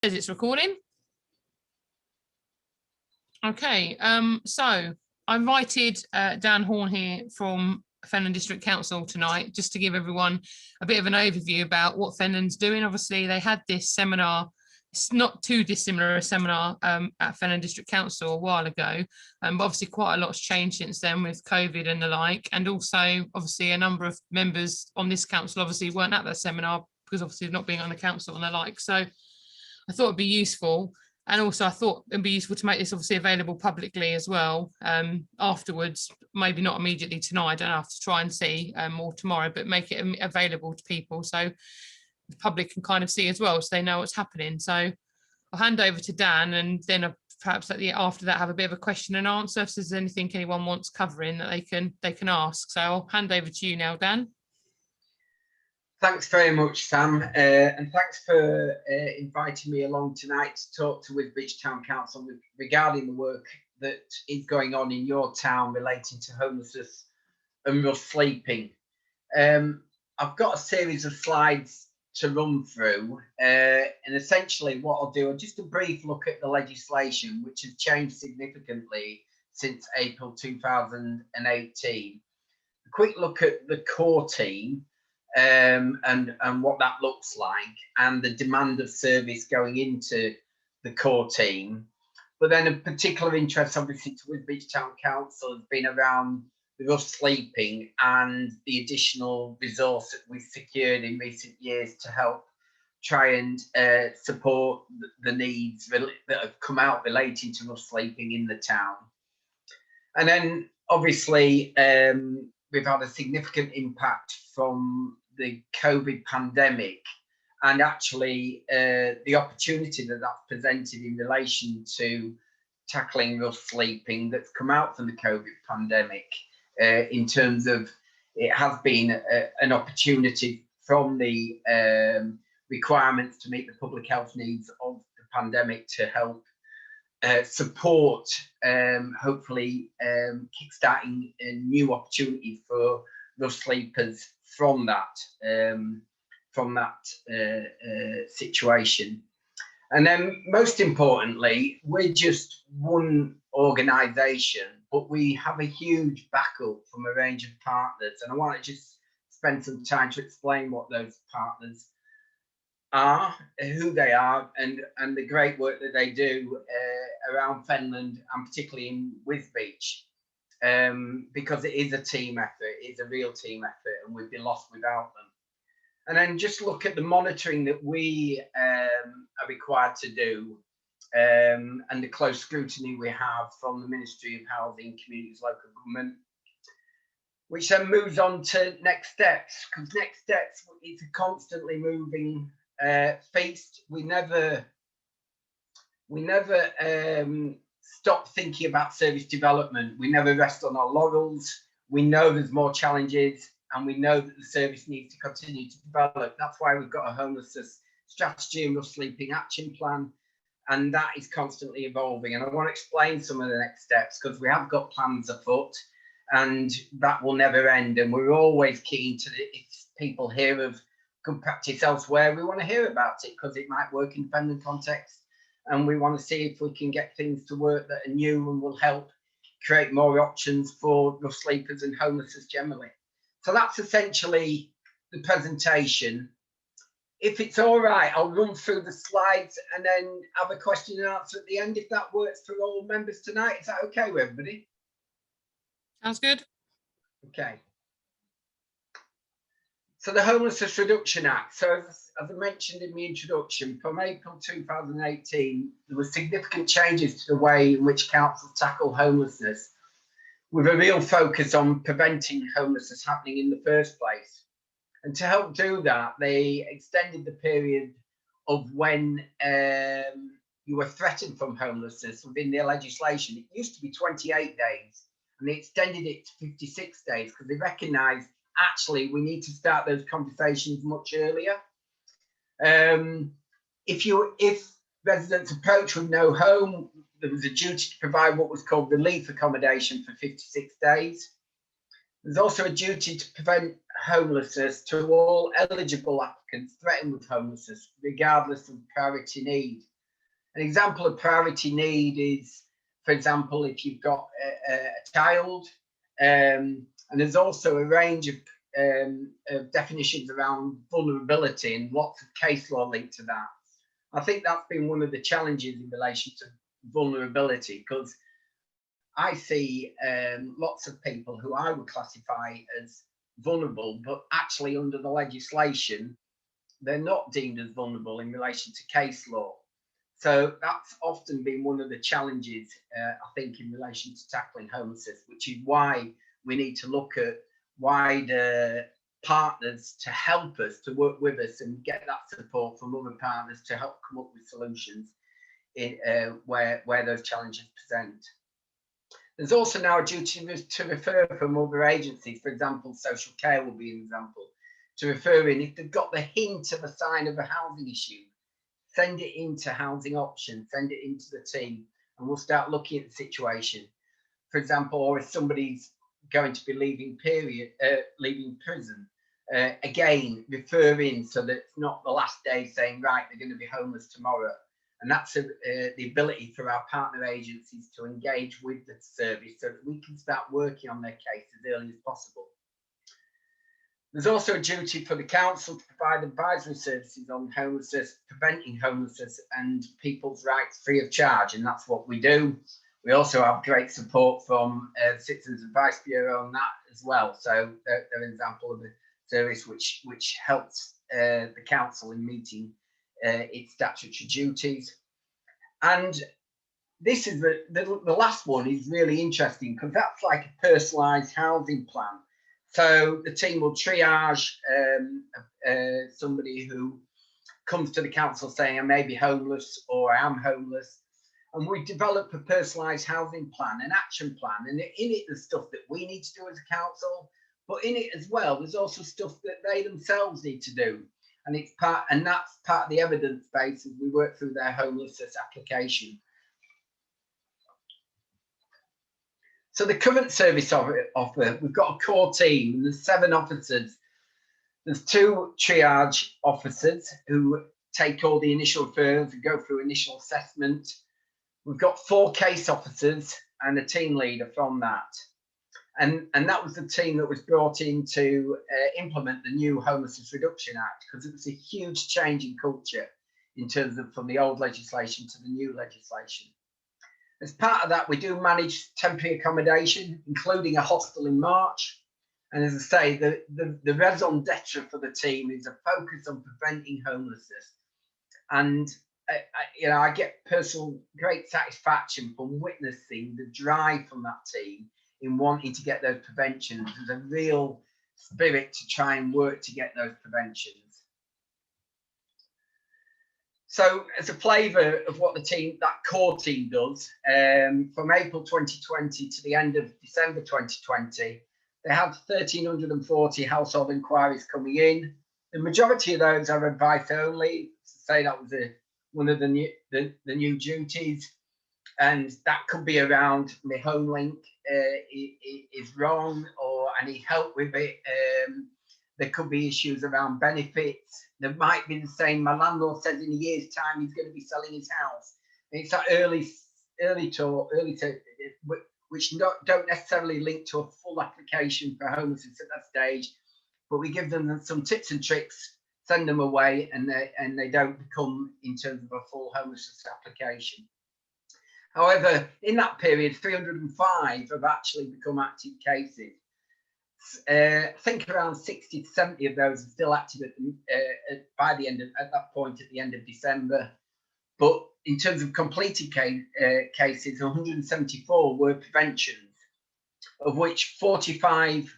Says it's recording. Okay, so I invited Dan Horn here from Fenland District Council tonight, just to give everyone a bit of an overview about what Fenland's doing. Obviously, they had this seminar. It's not too dissimilar a seminar at Fenland District Council a while ago, but obviously quite a lot's changed since then with COVID and the like. And also, obviously, a number of members on this council obviously weren't at that seminar because obviously not being on the council and the like. So I thought it'd be useful. And also I thought it'd be useful to make this obviously available publicly as well afterwards, maybe not immediately tonight, I don't have to try and see or tomorrow, but make it available to people so the public can kind of see as well, so they know what's happening. So I'll hand over to Dan, and then perhaps after that have a bit of a question and answer if there's anything anyone wants covering that they can ask. So I'll hand over to you now, Dan. Thanks very much, Sam, and thanks for inviting me along tonight to talk to Wisbech Town Council regarding the work that is going on in your town relating to homelessness and rough sleeping. I've got a series of slides to run through, and essentially what I'll do is just a brief look at the legislation, which has changed significantly since April 2018. A quick look at the core team, and what that looks like, and the demand of service going into the core team. But then of particular interest, obviously, to Wisbech Town Council has been around the rough sleeping and the additional resource that we've secured in recent years to help try and support the needs that have come out relating to rough sleeping in the town. And then obviously we've had a significant impact from the COVID pandemic, and actually the opportunity that that's presented in relation to tackling rough sleeping that's come out from the COVID pandemic, in terms of it has been an opportunity from the requirements to meet the public health needs of the pandemic to help support hopefully kickstarting a new opportunity for rough sleepers from that situation. And then most importantly, we're just one organisation, but we have a huge backup from a range of partners, and I want to just spend some time to explain what those partners are, who they are, and the great work that they do around Fenland, and particularly in Wisbech, because it is a team effort, it's a real team effort, and we'd be lost without them. And then just look at the monitoring that we are required to do, and the close scrutiny we have from the Ministry of Housing, Communities, Local Government, which then moves on to next steps, because next steps is a constantly moving feast. We never stop thinking about service development. We never rest on our laurels. We know there's more challenges, and we know that the service needs to continue to develop. That's why we've got a homelessness strategy and rough sleeping action plan, and that is constantly evolving. And I want to explain some of the next steps, because we have got plans afoot, and that will never end. And we're always keen to, if people hear of good practice elsewhere, we want to hear about it, because it might work in Fenland context, and we want to see if we can get things to work that are new and will help create more options for rough sleepers and homelessness generally. So that's essentially the presentation. If it's all right, I'll run through the slides and then have a question and answer at the end, if that works for all members tonight. Is that okay with everybody? Sounds good. Okay. So the Homelessness Reduction Act. So as I mentioned in the introduction, from April 2018, there were significant changes to the way in which councils tackle homelessness, with a real focus on preventing homelessness happening in the first place. And to help do that, they extended the period of when you were threatened from homelessness within their legislation. It used to be 28 days, and they extended it to 56 days, because they recognised actually we need to start those conversations much earlier. If residents approach with no home, there was a duty to provide what was called relief accommodation for 56 days. There's also a duty to prevent homelessness to all eligible applicants threatened with homelessness, regardless of priority need. An example of priority need is, for example, if you've got a child, and there's also a range of definitions around vulnerability and lots of case law linked to that. I think that's been one of the challenges in relation to vulnerability, because I see lots of people who I would classify as vulnerable, but actually under the legislation, they're not deemed as vulnerable in relation to case law. So that's often been one of the challenges, I think, in relation to tackling homelessness, which is why we need to look at wider partners to help us, to work with us and get that support from other partners to help come up with solutions in, where those challenges present. There's also now a duty to refer from other agencies. For example, social care will be an example, to refer in if they've got the hint of a sign of a housing issue. Send it into housing options, send it into the team, and we'll start looking at the situation. For example, or if somebody's going to be leaving prison, again, refer in so that it's not the last day saying, right, they're going to be homeless tomorrow. And that's the ability for our partner agencies to engage with the service so that we can start working on their case as early as possible. There's also a duty for the council to provide advisory services on homelessness, preventing homelessness and people's rights free of charge, and that's what we do. We also have great support from the Citizens Advice Bureau on that as well. So they're an example of a service which helps the council in meeting its statutory duties. And this is the last one is really interesting, because that's like a personalised housing plan. So the team will triage somebody who comes to the council saying, I may be homeless or I am homeless. And we develop a personalised housing plan, an action plan. And in it, there's stuff that we need to do as a council, but in it as well, there's also stuff that they themselves need to do. And that's part of the evidence base as we work through their homelessness application. So the current service offer, we've got a core team, and there's 7 officers. There's 2 triage officers who take all the initial referrals and go through initial assessment. We've got 4 case officers and a team leader from that. And that was the team that was brought in to implement the new Homelessness Reduction Act, because it was a huge change in culture in terms of from the old legislation to the new legislation. As part of that, we do manage temporary accommodation, including a hostel in March. And as I say, the raison d'etre for the team is a focus on preventing homelessness. And I get personal great satisfaction from witnessing the drive from that team in wanting to get those preventions. There's a real spirit to try and work to get those preventions. So as a flavour of what that core team does, from April 2020 to the end of December 2020, they had 1,340 household inquiries coming in. The majority of those are advice only. To say that was one of the new duties, and that could be around my home link is wrong, or I need help with it. There could be issues around benefits. There might be the same, my landlord says in a year's time he's going to be selling his house. It's that early talk, which don't necessarily link to a full application for homelessness at that stage, but we give them some tips and tricks, send them away, and they don't become in terms of a full homelessness application. However, in that period, 305 have actually become active cases. I think around 60 to 70 of those are still active at that point at the end of December. But in terms of completed cases, 174 were preventions, of which 45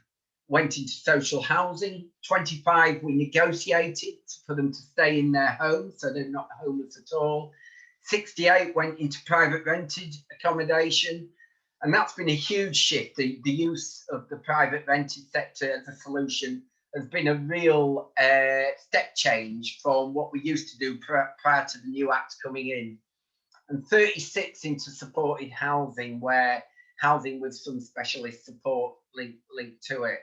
went into social housing, 25 we negotiated for them to stay in their home, so they're not homeless at all. 68 went into private rented accommodation, and that's been a huge shift. The use of the private rented sector as a solution has been a real step change from what we used to do prior to the new act coming in. And 36 into supported housing, where housing with some specialist support linked to it.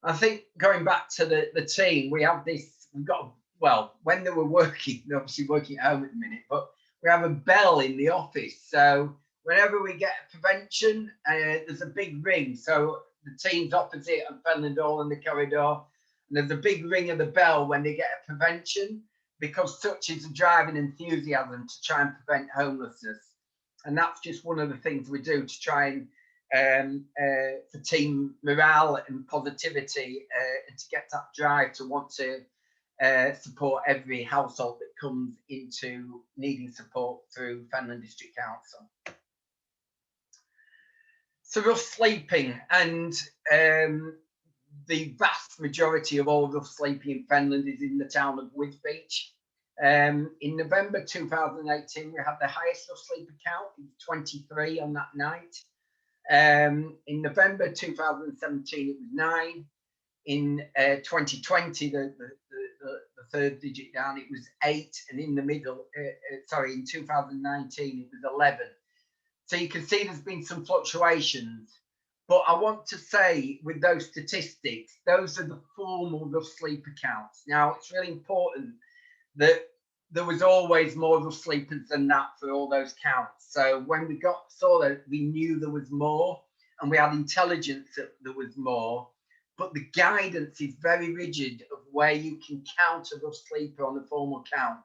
I think going back to the team, we've got, well, when they were working, they're obviously working at home at the minute, but we have a bell in the office. So whenever we get a prevention, there's a big ring. So the team's opposite and Fenland Hall in the corridor, and there's a big ring of the bell when they get a prevention, because such is the driving enthusiasm to try and prevent homelessness. And that's just one of the things we do to try and for team morale and positivity, and to get that drive to want to support every household that comes into needing support through Fenland District Council. So rough sleeping, and the vast majority of all rough sleeping in Fenland is in the town of Wisbech. In November 2018, we had the highest rough sleeper count, 23 on that night. In November 2017, it was 9. In 2020, the third digit down, it was 8, and in the middle, in 2019, it was 11. So you can see there's been some fluctuations, but I want to say with those statistics, those are the formal rough sleeper counts. Now, it's really important that there was always more rough sleepers than that for all those counts. So when we saw that, we knew there was more, and we had intelligence that there was more, but the guidance is very rigid of where you can count a rough sleeper on a formal count.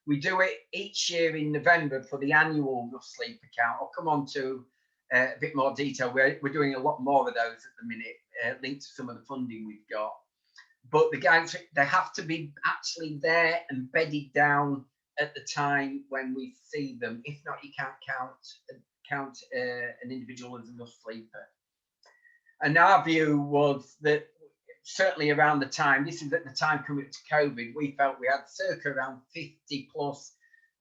We do it each year in November for the annual rough sleeper count. I'll come on to a bit more detail. We're doing a lot more of those at the minute, linked to some of the funding we've got. But the guidance, they have to be actually there and bedded down at the time when we see them. If not, you can't count an individual as a rough sleeper. And our view was that certainly around the time, this is at the time coming to COVID, we felt we had circa around 50 plus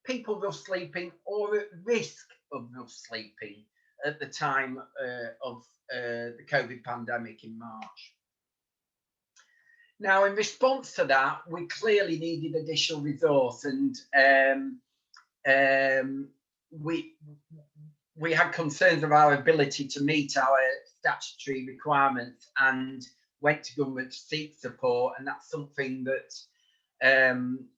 people rough sleeping or at risk of rough sleeping at the time of the COVID pandemic in March. Now, in response to that, we clearly needed additional resource, and we had concerns of our ability to meet our statutory requirements, and went to government to seek support. And that's something that,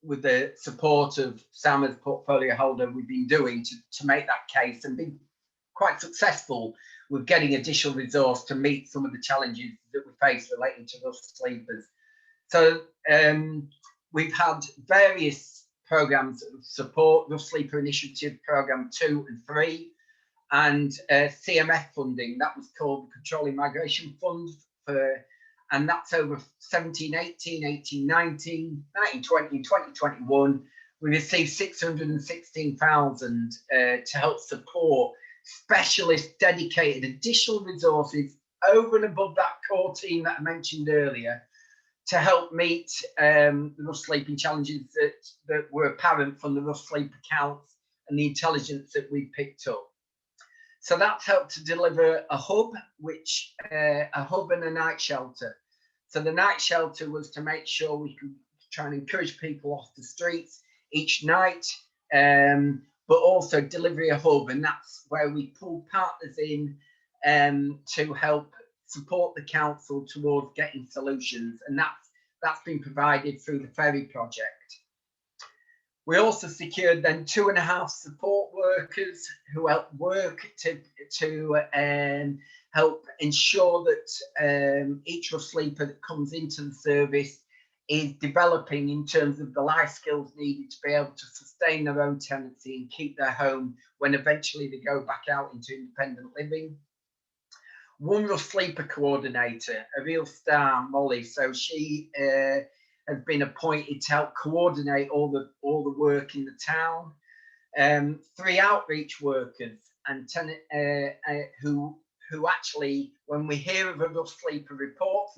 with the support of Sam as portfolio holder, we've been doing to make that case, and been quite successful with getting additional resource to meet some of the challenges that we face relating to rough sleepers. So we've had various programs of support, Rough Sleeper Initiative Programme 2 and 3, and CMF funding, that was called the Controlling Migration Fund, and that's over 17, 18, 18, 19, 19, 20, 2021. We received 616,000 to help support specialist dedicated additional resources over and above that core team that I mentioned earlier, to help meet the rough sleeping challenges that were apparent from the rough sleeper counts and the intelligence that we picked up. So that's helped to deliver a hub, a hub and a night shelter. So the night shelter was to make sure we could try and encourage people off the streets each night, but also delivery a hub, and that's where we pull partners in to help support the council towards getting solutions, and that's been provided through the ferry project. We also secured then 2.5 support workers who help work to help ensure that each rough sleeper that comes into the service is developing in terms of the life skills needed to be able to sustain their own tenancy and keep their home when eventually they go back out into independent living. One rough sleeper coordinator, a real star, Molly. So she has been appointed to help coordinate all the work in the town. 3 outreach workers and who actually, when we hear of a rough sleeper report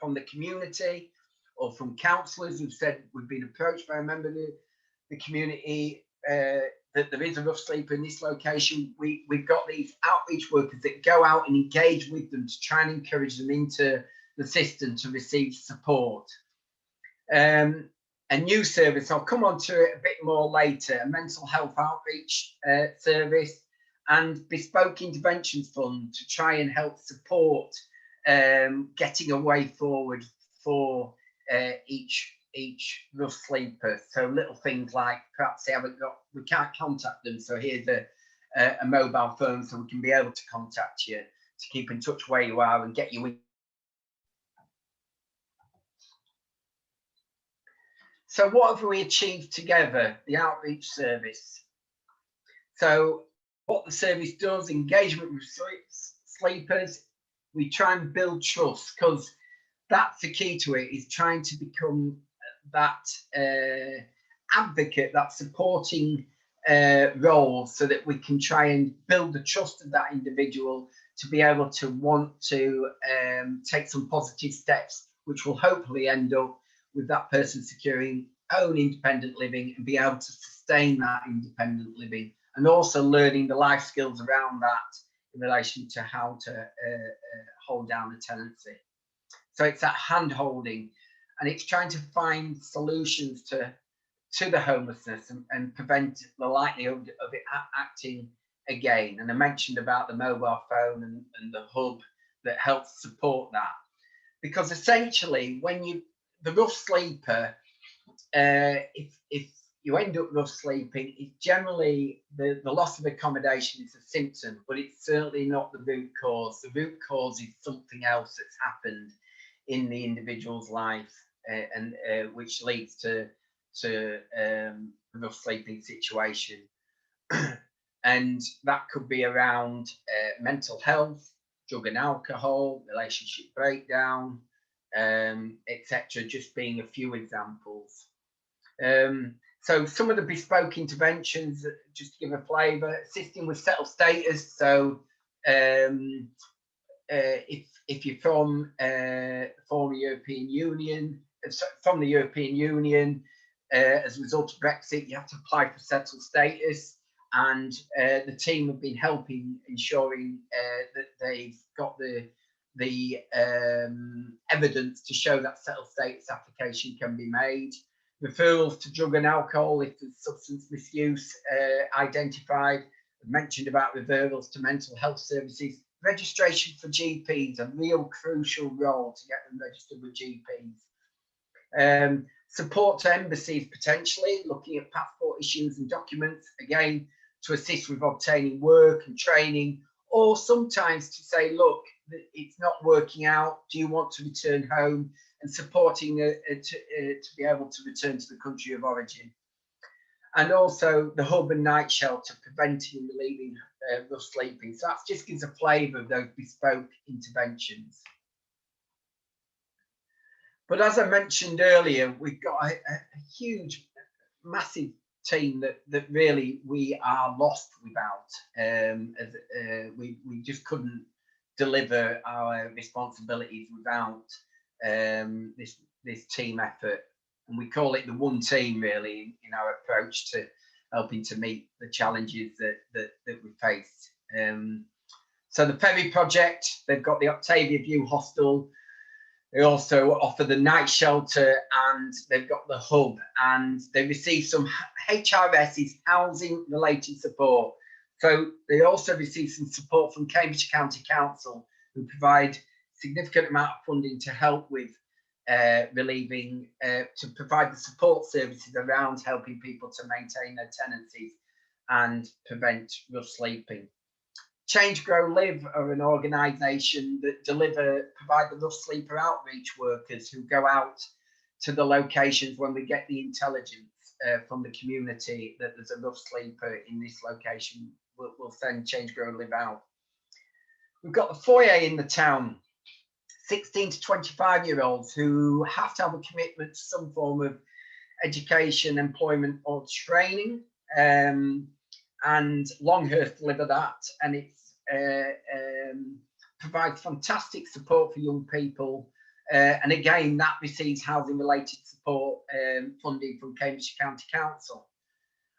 from the community or from councillors who've said we've been approached by a member of the community that there is a rough sleeper in this location, we've got these outreach workers that go out and engage with them to try and encourage them into the system to receive support. A new service, I'll come on to it a bit more later, a mental health outreach service, and bespoke interventions fund to try and help support getting a way forward for each rough sleeper. So little things like perhaps we can't contact them, so here's a mobile phone so we can be able to contact you, to keep in touch where you are and get you in. So what have we achieved together? The outreach service. So what the service does, engagement with sleepers, we try and build trust, because that's the key to it, is trying to become that advocate, that supporting role, so that we can try and build the trust of that individual to be able to want to take some positive steps, which will hopefully end up with that person securing own independent living and be able to sustain that independent living, and also learning the life skills around that in relation to how to hold down a tenancy. So it's that hand holding, and it's trying to find solutions to the homelessness and prevent the likelihood of it acting again. And I mentioned about the mobile phone and the hub that helps support that, because essentially when the rough sleeper, if you end up rough sleeping, it's generally the loss of accommodation is a symptom, but it's certainly not the root cause. The root cause is something else that's happened in the individual's life, and which leads to a rough sleeping situation. And that could be around mental health, drug and alcohol, relationship breakdown, etc., just being a few examples. So some of the bespoke interventions, just to give a flavour, assisting with settled status. So if you're from former European Union, from the European Union, as a result of Brexit, you have to apply for settled status, and the team have been helping, ensuring that they've got the evidence to show that settled status application can be made. Referrals to drug and alcohol if there's substance misuse identified. I mentioned about referrals to mental health services. Registration for GPs, a real crucial role to get them registered with GPs. Support to embassies, potentially looking at passport issues and documents, again, to assist with obtaining work and training, or sometimes to say, look, it's not working out, do you want to return home, and supporting to be able to return to the country of origin. And also the hub and night shelter, preventing and relieving rough sleeping. So that just gives a flavour of those bespoke interventions. But as I mentioned earlier, we've got a huge, massive team that really we are lost without. We just couldn't deliver our responsibilities without this team effort. And we call it the one team, really, in our approach to helping to meet the challenges that we face. So the Ferry Project, they've got the Octavia View Hostel. They also offer the night shelter, and they've got the hub, and they receive some HRS's housing related support. So they also receive some support from Cambridge County Council, who provide significant amount of funding to help with relieving, to provide the support services around helping people to maintain their tenancies and prevent rough sleeping. Change, Grow, Live are an organisation that provide the rough sleeper outreach workers who go out to the locations when we get the intelligence from the community that there's a rough sleeper in this location. We'll send Change, Grow, Live out. We've got the foyer in the town, 16 to 25-year-olds who have to have a commitment to some form of education, employment or training. And Longhurst deliver that, and it provides fantastic support for young people. And again, that receives housing related support funding from Cambridge County Council.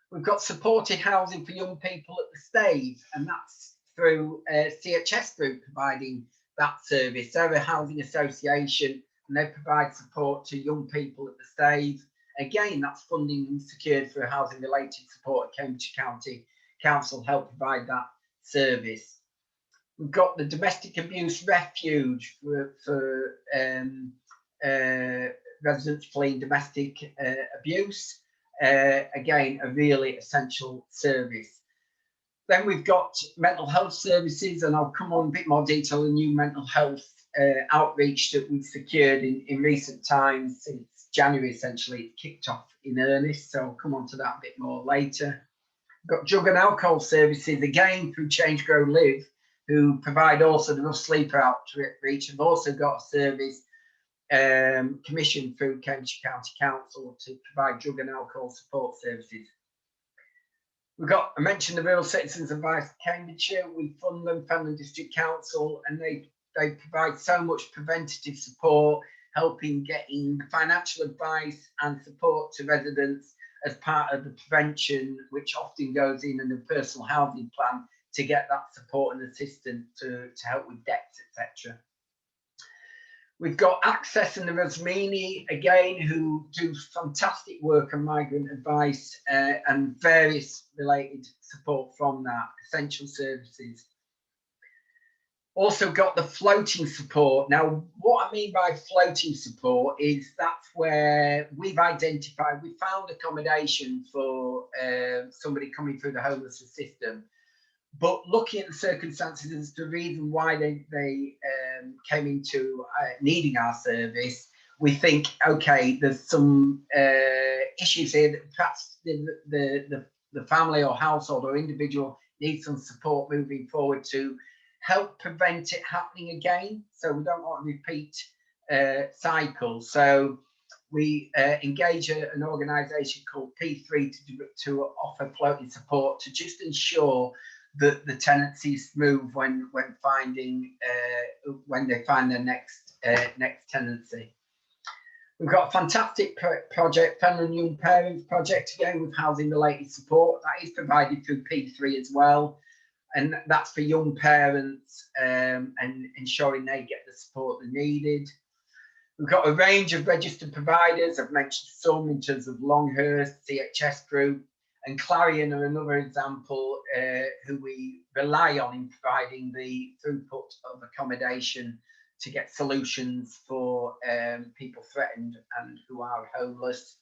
We've got supported housing for young people at the Stave, and that's through CHS Group providing that service. They're a housing association, and they provide support to young people at the Stave. Again, that's funding secured through housing related support at Cambridge County Council help provide that service. We've got the domestic abuse refuge for residents fleeing domestic abuse. Again, a really essential service. Then we've got mental health services, and I'll come on a bit more detail on new mental health outreach that we've secured in recent times. Since January, essentially, it kicked off in earnest, so I'll come on to that a bit more later. We've got drug and alcohol services, again through Change, Grow, Live, who provide also the rough sleeper outreach. Have also got a service commissioned through Cambridge County Council to provide drug and alcohol support services. We've got, I mentioned the Rural Citizens Advice Cambridgeshire. We fund them, Fenland District Council, and they provide so much preventative support, helping getting financial advice and support to residents as part of the prevention, which often goes in a personal housing plan to get that support and assistance to help with debts, etc. We've got Access and the Rosmini, again, who do fantastic work on migrant advice and various related support from that, essential services. Also got the floating support. Now, what I mean by floating support is that's where we've identified, we found accommodation for somebody coming through the homelessness system. But looking at the circumstances as the reason why they came into needing our service, we think, okay, there's some issues here that perhaps the family or household or individual needs some support moving forward to help prevent it happening again. So we don't want to repeat cycles. So we engage an organisation called P3 to offer floating support to just ensure that the tenancy is smooth when finding when they find their next tenancy. We've got a fantastic project, Fenland Young Parents Project, again with housing related support that is provided through P3 as well, and that's for young parents and ensuring they get the support they needed. We've got a range of registered providers. I've mentioned some in terms of Longhurst, CHS Group, and Clarion are another example who we rely on in providing the throughput of accommodation to get solutions for people threatened and who are homeless.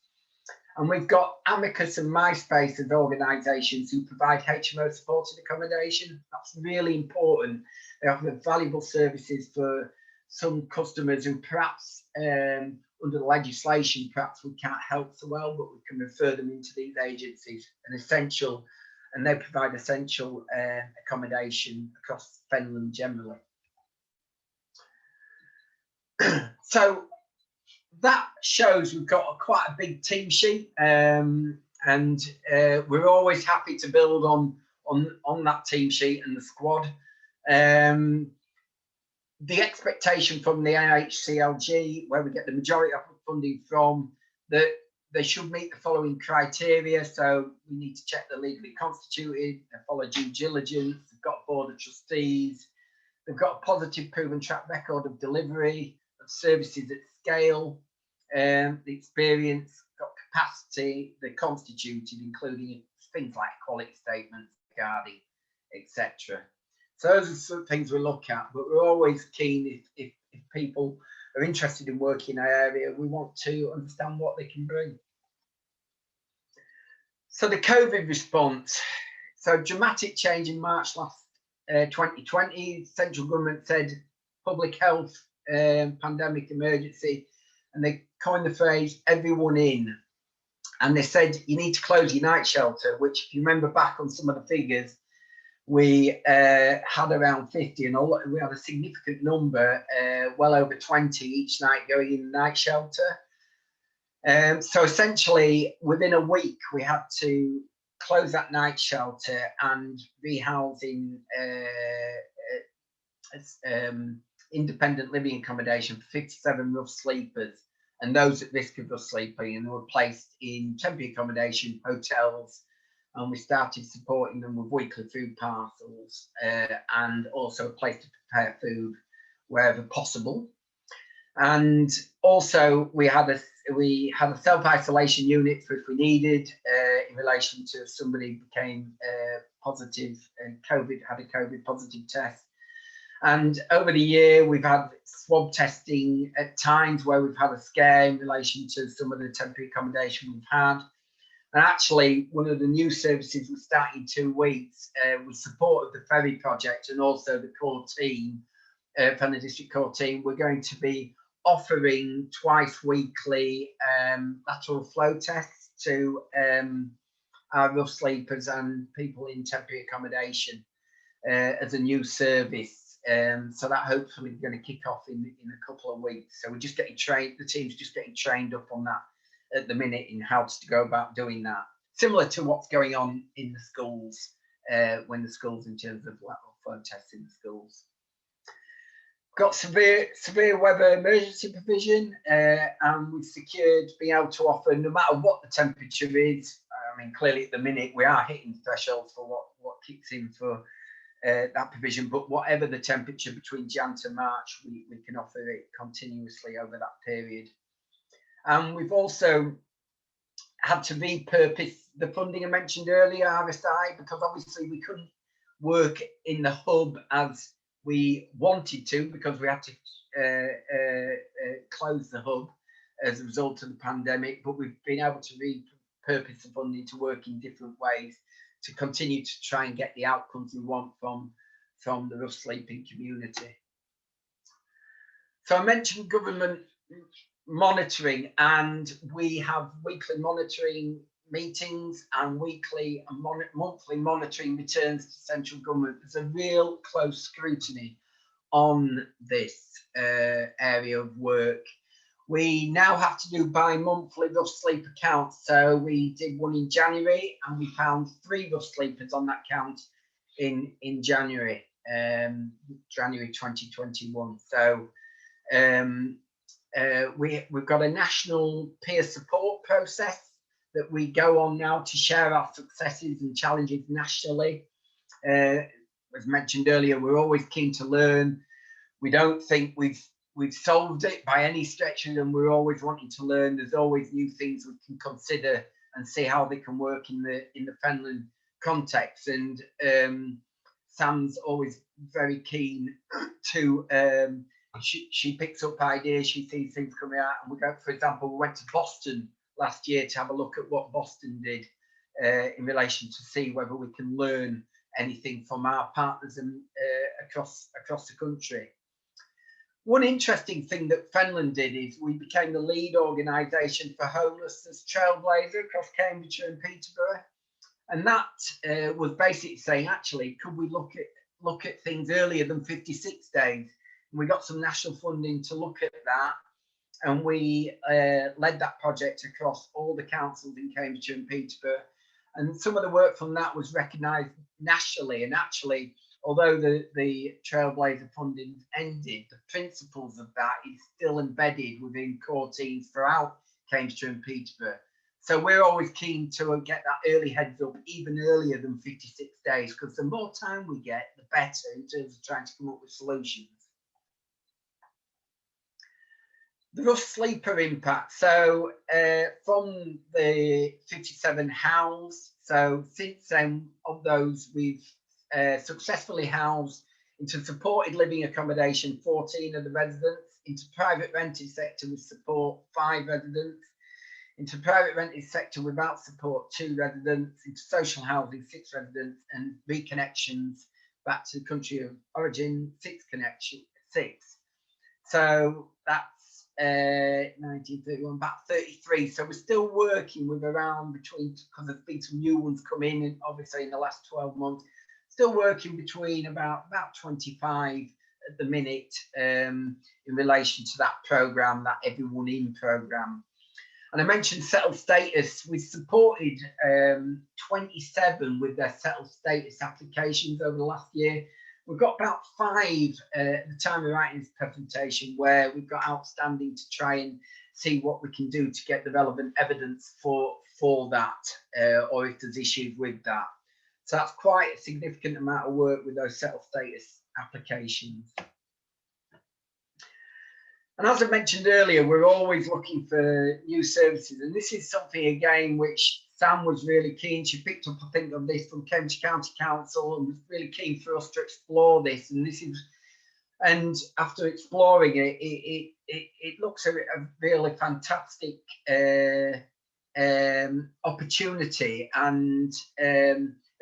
And we've got Amicus and MySpace as organisations who provide HMO supported accommodation. That's really important. They offer valuable services for some customers who perhaps under the legislation, perhaps we can't help so well, but we can refer them into these agencies, and they provide essential accommodation across Fenland generally. So that shows we've got quite a big team sheet, and we're always happy to build on that team sheet and the squad. The expectation from the NHCLG, where we get the majority of funding from, that they should meet the following criteria. So we need to check they're legally constituted, they follow due diligence, they've got a board of trustees, they've got a positive proven track record of delivery of services at scale, the experience, got capacity, they're constituted, including things like quality statements, guarding, etc. So those are some things we look at, but we're always keen if people are interested in working in our area, we want to understand what they can bring. So the COVID response. So dramatic change in March last 2020. Central government said public health pandemic emergency, and they coined the phrase everyone in. And they said you need to close your night shelter, which if you remember back on some of the figures, we had around 50, and we had a significant number, well over 20 each night going in the night shelter. So essentially, within a week, we had to close that night shelter and rehouse in independent living accommodation for 57 rough sleepers and those at risk of rough sleeping, and they were placed in temporary accommodation, hotels, and we started supporting them with weekly food parcels and also a place to prepare food wherever possible. And also we had a self-isolation unit for if we needed in relation to if somebody became positive and had a COVID positive test. And over the year, we've had swab testing at times where we've had a scare in relation to some of the temporary accommodation we've had. And actually, one of the new services we started in 2 weeks with support of the ferry project and also the core team, from the district core team, we're going to be offering twice weekly lateral flow tests to our rough sleepers and people in temporary accommodation as a new service. So that hopefully is going to kick off in a couple of weeks. So we're just getting trained, the team's just getting trained up on that at the minute in how to go about doing that. Similar to what's going on in the schools, when the schools in terms of lateral flow tests in the schools. Got severe weather emergency provision, and we've secured being able to offer, no matter what the temperature is. I mean, clearly at the minute we are hitting thresholds for what kicks in for that provision, but whatever the temperature between Jan to March, we can offer it continuously over that period. And we've also had to repurpose the funding I mentioned earlier, RSI, because obviously we couldn't work in the hub as we wanted to, because we had to close the hub as a result of the pandemic, but we've been able to repurpose the funding to work in different ways to continue to try and get the outcomes we want from the rough sleeping community. So I mentioned government monitoring, and we have weekly monitoring meetings and weekly and monthly monitoring returns to central government. There's a real close scrutiny on this area of work. We now have to do bi-monthly rough sleep accounts. So we did one in January, and we found 3 rough sleepers on that count in January, January 2021. So we've got a national peer support process that we go on now to share our successes and challenges nationally. As mentioned earlier, we're always keen to learn. We don't think we've solved it by any stretch, and we're always wanting to learn. There's always new things we can consider and see how they can work in the Fenland context. And Sam's always very keen to she picks up ideas, she sees things coming out, and we go, for example, we went to Boston last year to have a look at what Boston did in relation to see whether we can learn anything from our partners and across the country. One interesting thing that Fenland did is we became the lead organisation for Homelessness Trailblazer across Cambridgeshire and Peterborough, and that was basically saying, actually, could we look at things earlier than 56 days? And we got some national funding to look at that, and we led that project across all the councils in Cambridgeshire and Peterborough. And some of the work from that was recognised nationally. And actually, although the Trailblazer funding ended, the principles of that is still embedded within core teams throughout Cambridgeshire and Peterborough. So we're always keen to get that early heads up, even earlier than 56 days, because the more time we get, the better in terms of trying to come up with solutions. The rough sleeper impact. So from the 57 housed, so since then, of those, we've successfully housed into supported living accommodation 14 of the residents, into private rented sector with support 5 residents, into private rented sector without support 2 residents, into social housing 6 residents, and reconnections back to the country of origin 6. So that's 1931, about 33. So we're still working with around between, because there's been some new ones come in, obviously in the last 12 months, still working between about 25 at the minute in relation to that programme, that Everyone In programme. And I mentioned settled status. We supported 27 with their settled status applications over the last year. We've got about 5 at the time of writing this presentation where we've got outstanding to try and see what we can do to get the relevant evidence for that, or if there's issues with that. So that's quite a significant amount of work with those settled status applications. And as I mentioned earlier, we're always looking for new services. And this is something, again, which Sam was really keen. She picked up, I think, on this from Cambridge County Council and was really keen for us to explore this. And this is And after exploring it, it looks a really fantastic opportunity. And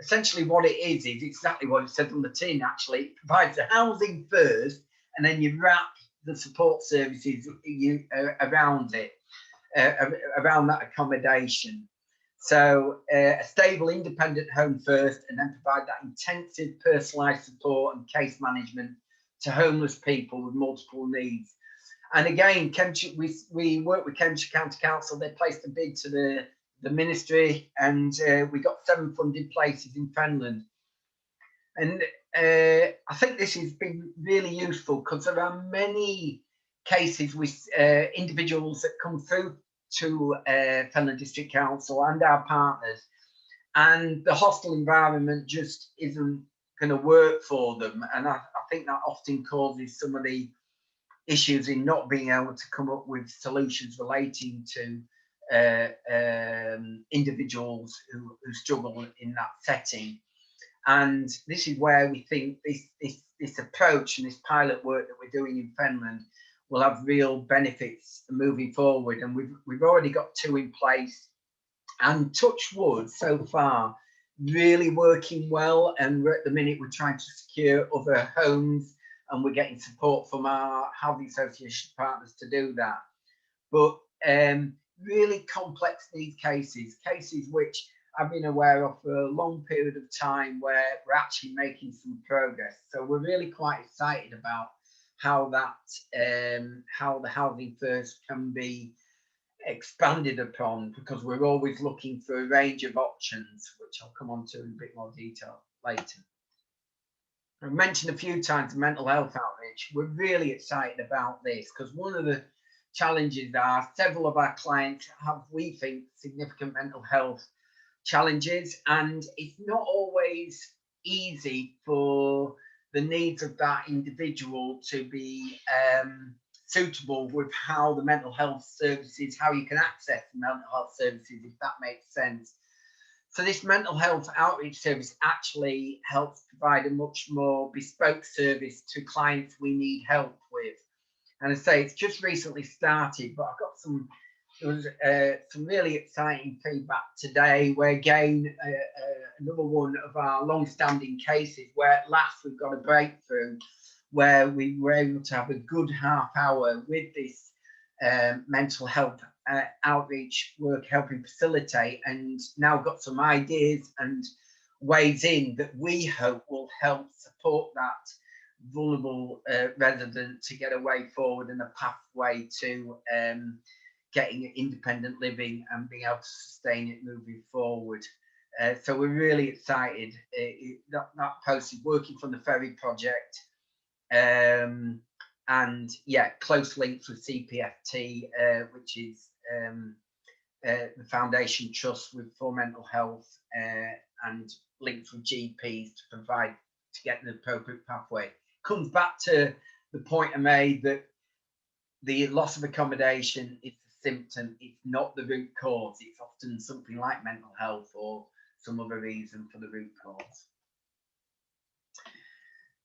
essentially what it is exactly what it said on the tin. Actually, it provides the housing first, and then you wrap the support services around it, around that accommodation. So a stable, independent home first, and then provide that intensive personalised support and case management to homeless people with multiple needs. And again, we work with Cambridgeshire County Council. They placed a bid to the ministry, and we got 7 funded places in Fenland. And I think this has been really useful because there are many cases with individuals that come through to Fenland District Council and our partners, and the hostile environment just isn't going to work for them. And I think that often causes some of the issues in not being able to come up with solutions relating to individuals who struggle in that setting. And this is where we think this approach and this pilot work that we're doing in Fenland will have real benefits moving forward. And we've already got 2 in place, and touch wood, so far really working well. And at the minute we're trying to secure other homes, and we're getting support from our housing association partners to do that. But really complex needs cases which I've been aware of for a long period of time, where we're actually making some progress. So we're really quite excited about how how the housing first can be expanded upon, because we're always looking for a range of options, which I'll come on to in a bit more detail later. I've mentioned a few times mental health outreach. We're really excited about this because one of the challenges are several of our clients have, we think, significant mental health challenges, and it's not always easy for the needs of that individual to be suitable with how the mental health services, how you can access the mental health services, if that makes sense. So this mental health outreach service actually helps provide a much more bespoke service to clients we need help with. And I say it's just recently started, but I've got some really exciting feedback today, where again, another one of our long-standing cases where at last we've got a breakthrough, where we were able to have a good half hour with this mental health outreach work, helping facilitate, and now got some ideas and ways in that we hope will help support that vulnerable resident to get a way forward and a pathway to getting independent living and being able to sustain it moving forward. So we're really excited. That post is working from the Ferry project, and yeah, close links with CPFT, which is the Foundation Trust for Mental Health, and links with GPs to provide to get the appropriate pathway. Comes back to the point I made that the loss of accommodation is a symptom, it's not the root cause. It's often something like mental health or some other reason for the root cause.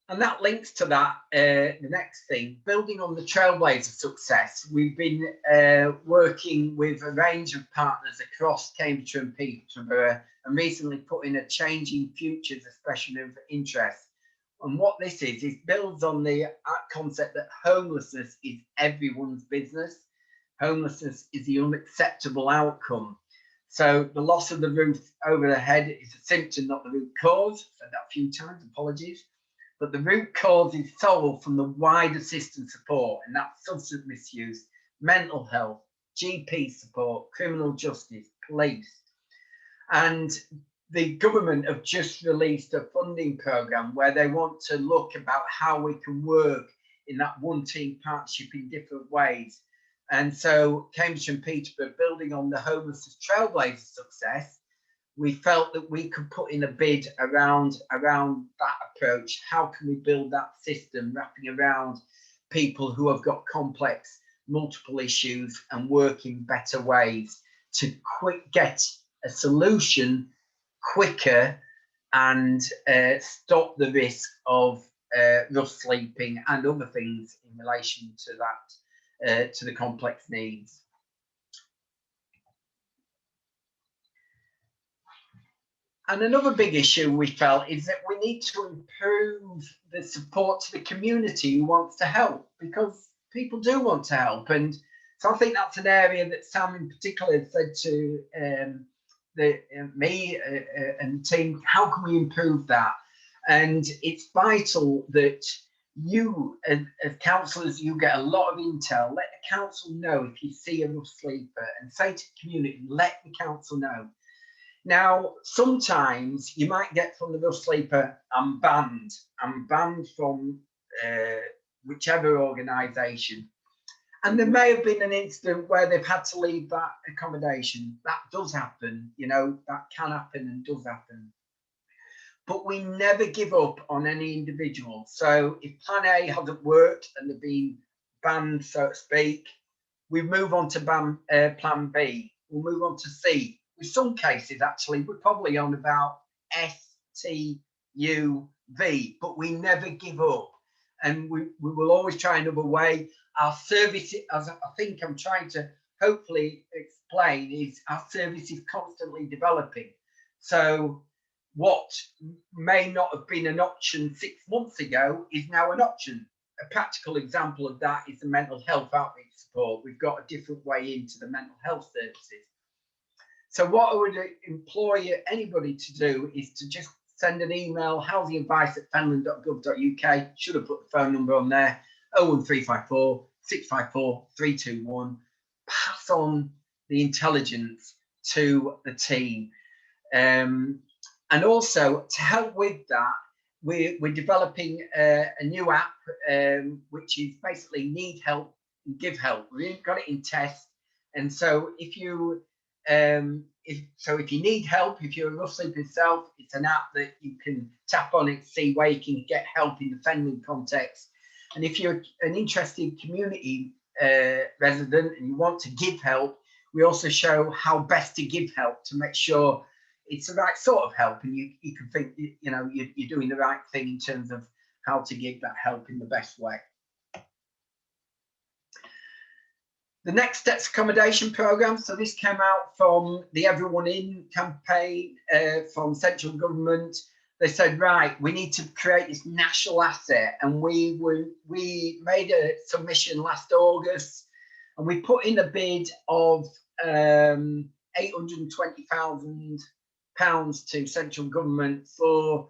And that links to that, the next thing, building on the Trailblazer success. We've been working with a range of partners across Cambridgeshire and Peterborough, and recently put in a Changing Futures expression of interest. And what this is builds on the concept that homelessness is everyone's business. Homelessness is the unacceptable outcome. So the loss of the roof over the head is a symptom, not the root cause. I've said that a few times, apologies. But the root cause is solved from the wider system support, and that's substance misuse, mental health, GP support, criminal justice, police. And the government have just released a funding programme where they want to look about how we can work in that one team partnership in different ways. And so Cambridgeshire and Peterborough, building on the Homelessness Trailblazer success, we felt that we could put in a bid around that approach. How can we build that system wrapping around people who have got complex multiple issues and work in better ways to get a solution quicker and stop the risk of rough sleeping and other things in relation to that, to the complex needs. And another big issue we felt is that we need to improve the support to the community who wants to help, because people do want to help. And so I think that's an area that Sam in particular said to me and the team, how can we improve that? And it's vital that you, as councillors, you get a lot of intel. Let the council know if you see a rough sleeper, and say to the community, let the council know. Now, sometimes you might get from the rough sleeper, I'm banned from whichever organisation. And there may have been an incident where they've had to leave that accommodation. That does happen, you know, that can happen and does happen. But we never give up on any individual. So if plan A hasn't worked and they've been banned, so to speak, we move on to plan B. We'll move on to C. In some cases, actually, we're probably on about S, T, U, V, but we never give up. And we will always try another way. Our service, as I think I'm trying to hopefully explain, is our service is constantly developing. So what may not have been an option 6 months ago is now an option. A practical example of that is the mental health outreach support. We've got a different way into the mental health services. So what I would employ anybody to do is to just send an email, housingadvice@fenland.gov.uk. Should have put the phone number on there, 01354 654 321. Pass on the intelligence to the team. And also, to help with that, we're developing a new app, which is basically need help and give help. We've got it in test. And so if you need help, if you're a rough sleeper yourself, it's an app that you can tap on it, see where you can get help in the Fenland context. And if you're an interested community resident and you want to give help, we also show how best to give help to make sure it's the right sort of help, and you can think, you know, you're doing the right thing in terms of how to give that help in the best way. The Next Steps accommodation programme. So this came out from the Everyone In campaign from central government. They said, right, we need to create this national asset, and we made a submission last August, and we put in a bid of £820,000 to central government for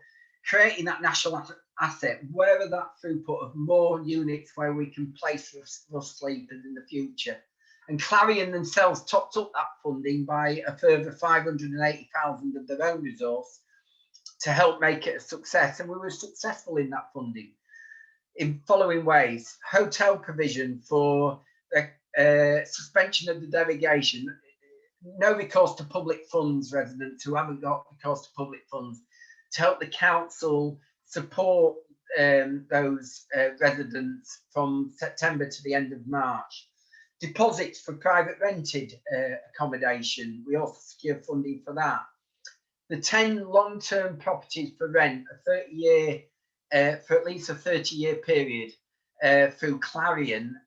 creating that national asset, whether that throughput of more units where we can place rough sleepers in the future. And Clarion themselves topped up that funding by a further 580,000 of their own resource to help make it a success. And we were successful in that funding in following ways: hotel provision for the suspension of the derogation, no recourse to public funds, residents who haven't got recourse to public funds, to help the council support those residents from September to the end of March. Deposits for private rented accommodation, we also secure funding for that. The 10 long-term properties for rent, a 30-year, for at least a 30-year period through Clarion,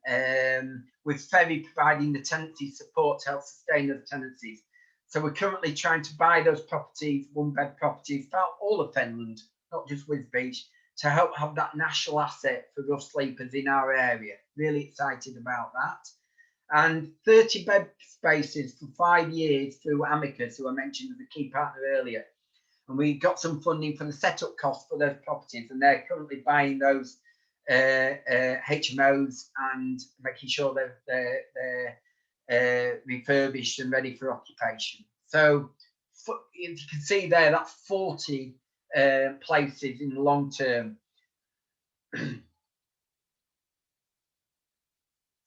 with Ferry providing the tenancy support to help sustain those tenancies. So we're currently trying to buy those properties, one-bed properties, throughout all of Fenland, not just Wisbech, to help have that national asset for rough sleepers in our area. Really excited about that. And 30 bed spaces for 5 years through Amicus, who I mentioned as a key partner earlier. And we got some funding for the setup costs for those properties, and they're currently buying those HMOs and making sure they're refurbished and ready for occupation. So if you can see there, that's 40 places in the long term.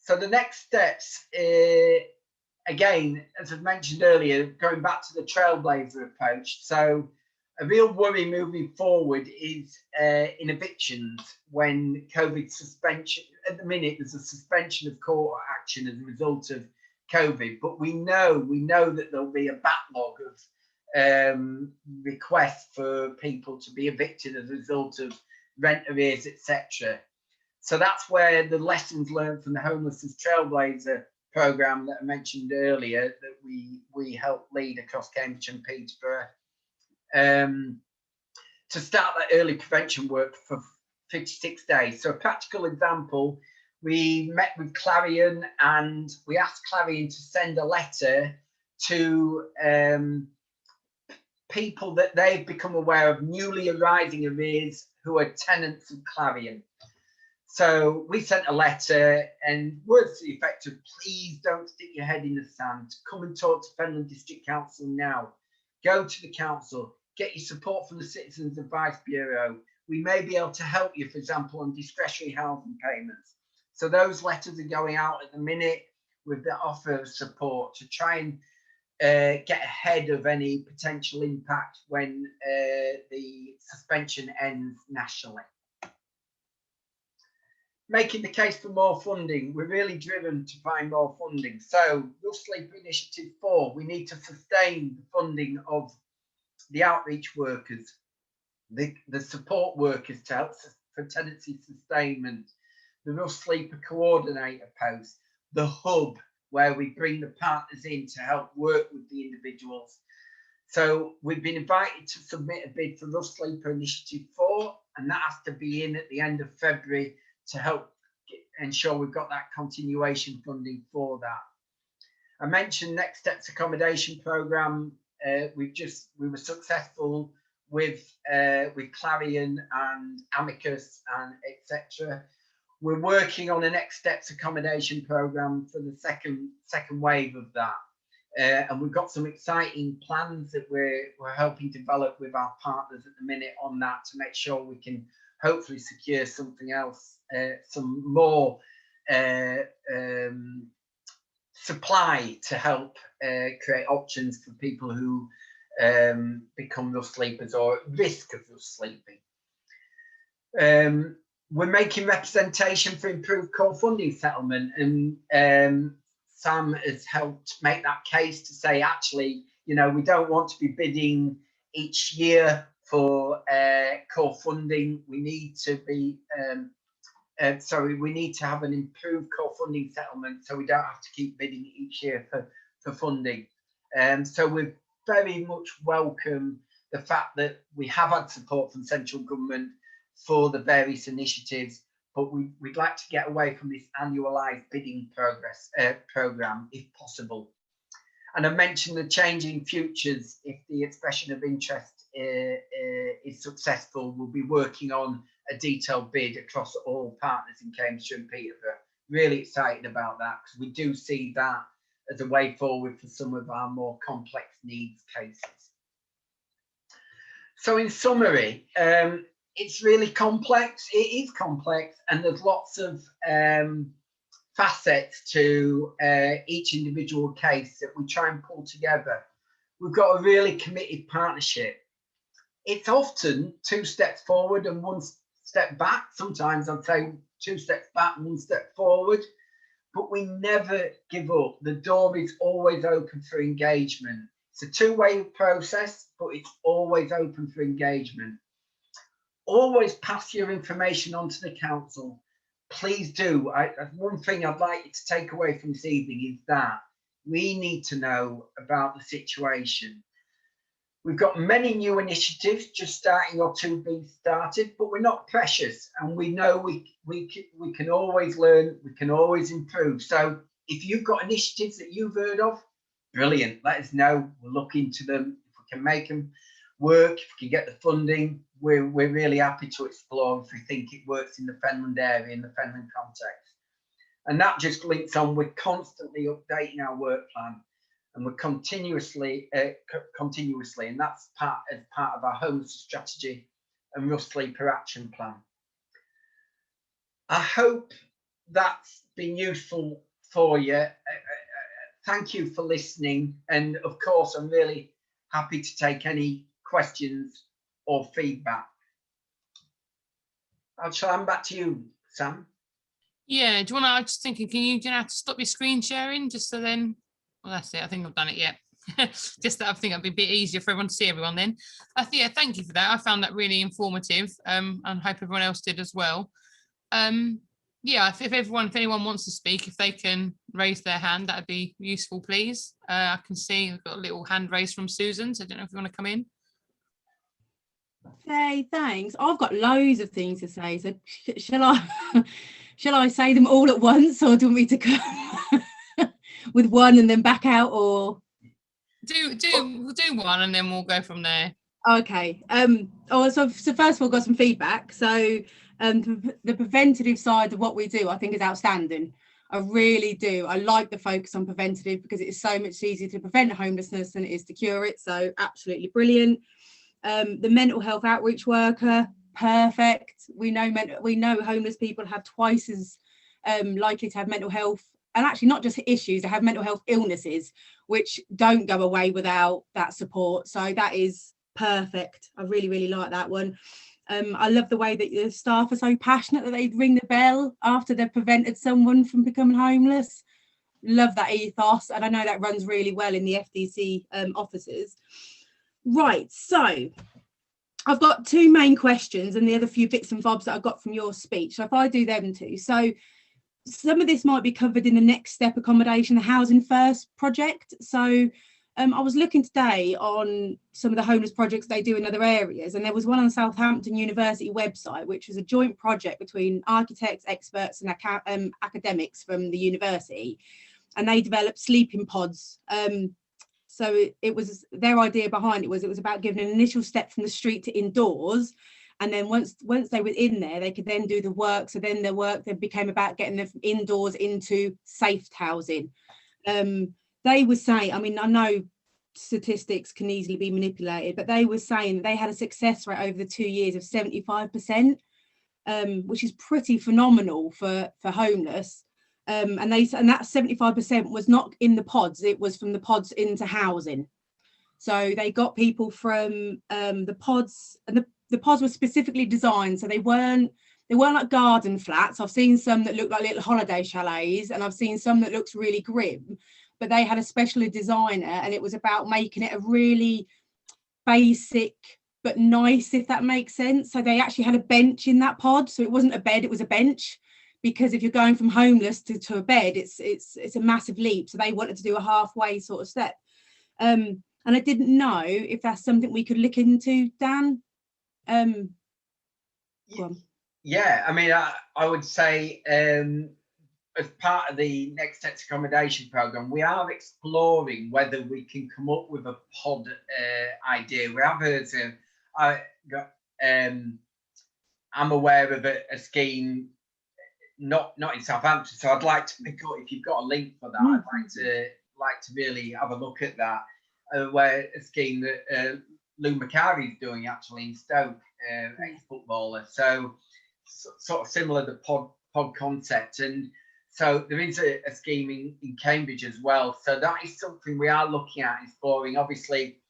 So the next steps, again, as I've mentioned earlier, going back to the trailblazer approach. So a real worry moving forward is in evictions, when COVID suspension, at the minute there's a suspension of court action as a result of COVID, but we know that there'll be a backlog of requests for people to be evicted as a result of rent arrears, etc. So that's where the lessons learned from the Homelessness Trailblazer programme that I mentioned earlier, that we helped lead across Cambridge and Peterborough, to start that early prevention work for 56 days. So a practical example, we met with Clarion and we asked Clarion to send a letter to people that they've become aware of newly arising arrears who are tenants of Clarion. So we sent a letter and words to the effect of, please don't stick your head in the sand. Come and talk to Fenland District Council now. Go to the council, get your support from the Citizens Advice Bureau. We may be able to help you, for example, on discretionary housing payments. So those letters are going out at the minute with the offer of support to try and get ahead of any potential impact when the suspension ends nationally. Making the case for more funding, we're really driven to find more funding. So Rough Sleeper Initiative 4, we need to sustain the funding of the outreach workers, the support workers to help for tenancy sustainment, the Rough Sleeper coordinator post, the hub where we bring the partners in to help work with the individuals. So we've been invited to submit a bid for Rough Sleeper Initiative 4, and that has to be in at the end of February to help ensure we've got that continuation funding for that. I mentioned Next Steps Accommodation Programme. We were successful with Clarion and Amicus and etc. We're working on a Next Steps Accommodation Programme for the second wave of that. And we've got some exciting plans that we're helping develop with our partners at the minute on that to make sure we can hopefully secure something else, some more supply to help create options for people who become rough sleepers or at risk of rough sleeping. We're making representation for improved core funding settlement, and Sam has helped make that case to say, actually, you know, we don't want to be bidding each year for core funding. We need to be we need to have an improved core funding settlement, so we don't have to keep bidding each year for funding. So we very much welcome the fact that we have had support from central government for the various initiatives, but we'd like to get away from this annualised bidding programme if possible. And I mentioned the changing futures. If the expression of interest is successful, we'll be working on a detailed bid across all partners in Cambridge and Peterborough. Really excited about that, because we do see that as a way forward for some of our more complex needs cases. So in summary, it's really complex. It is complex, and there's lots of facets to each individual case that we try and pull together. We've got a really committed partnership. It's often 2 steps forward and 1 step back. Sometimes I'd say 2 steps back and 1 step forward, but we never give up. The door is always open for engagement. It's a two-way process, but it's always open for engagement. Always pass your information on to the council. Please do. One thing I'd like you to take away from this evening is that we need to know about the situation. We've got many new initiatives just starting or to be started, but we're not precious, and we know we can always learn, we can always improve. So if you've got initiatives that you've heard of, brilliant, let us know. We'll look into them. If we can make them work, if we can get the funding, we're really happy to explore if we think it works in the Fenland area, in the Fenland context. And that just links on, we're constantly updating our work plan, and we're continuously, and that's as part of our homelessness strategy and rough sleeper action plan. I hope that's been useful for you. Thank you for listening, and of course I'm really happy to take any questions or feedback. Shall I hand back to you, Sam? Yeah, do you want to, I was just thinking, can you have to stop your screen sharing just so then, well, that's it, I think I've done it yet. Just that I think it'd be a bit easier for everyone to see everyone then. Yeah, thank you for that. I found that really informative, and hope everyone else did as well. Yeah, if anyone wants to speak, if they can raise their hand, that'd be useful, please. I can see we've got a little hand raised from Susan, so I don't know if you want to come in. Hey, thanks. I've got loads of things to say, so shall I shall I say them all at once, or do you want me to come with one and then back out, or do one and then we'll go from there? Okay. So first of all, got some feedback. So the preventative side of what we do, I think, is outstanding. I really do. I like the focus on preventative because it is so much easier to prevent homelessness than it is to cure it. So absolutely brilliant. The mental health outreach worker, perfect. We know homeless people have twice as likely to have mental health, and actually not just issues, they have mental health illnesses, which don't go away without that support. So that is perfect. I really, really like that one. I love the way that the staff are so passionate that they ring the bell after they've prevented someone from becoming homeless. Love that ethos, and I know that runs really well in the FDC offices. Right, so I've got two main questions and the other few bits and bobs that I got from your speech. So if I do them too. So some of this might be covered in the Next Step Accommodation, the Housing First project. So I was looking today on some of the homeless projects they do in other areas, and there was one on Southampton University website, which was a joint project between architects, experts and academics from the university, and they developed sleeping pods. So it was their idea behind it was about giving an initial step from the street to indoors, and then once they were in there, they could then do the work. So then their work then became about getting them from indoors into safe housing. They were saying, I mean, I know statistics can easily be manipulated, but they were saying that they had a success rate over the 2 years of 75%, which is pretty phenomenal for homeless. And that 75% was not in the pods, it was from the pods into housing. So they got people from the pods, and the pods were specifically designed so they weren't like garden flats. I've seen some that look like little holiday chalets, and I've seen some that looks really grim, but they had a special designer, and it was about making it a really basic but nice, if that makes sense. So they actually had a bench in that pod, so it wasn't a bed, it was a bench, because if you're going from homeless to a bed, it's a massive leap. So they wanted to do a halfway sort of step, and I didn't know if that's something we could look into, Dan. Yeah, I mean, I would say as part of the Next Steps Accommodation Programme, we are exploring whether we can come up with a pod idea. We have I'm aware of a scheme, not in Southampton, so I'd like to pick up, if you've got a link for that, I'd like to really have a look at that, where a scheme that Lou McCarry's doing actually in Stoke, ex-footballer, so sort of similar to pod concept. And so there is a scheme in Cambridge as well. So that is something we are looking at exploring. Obviously,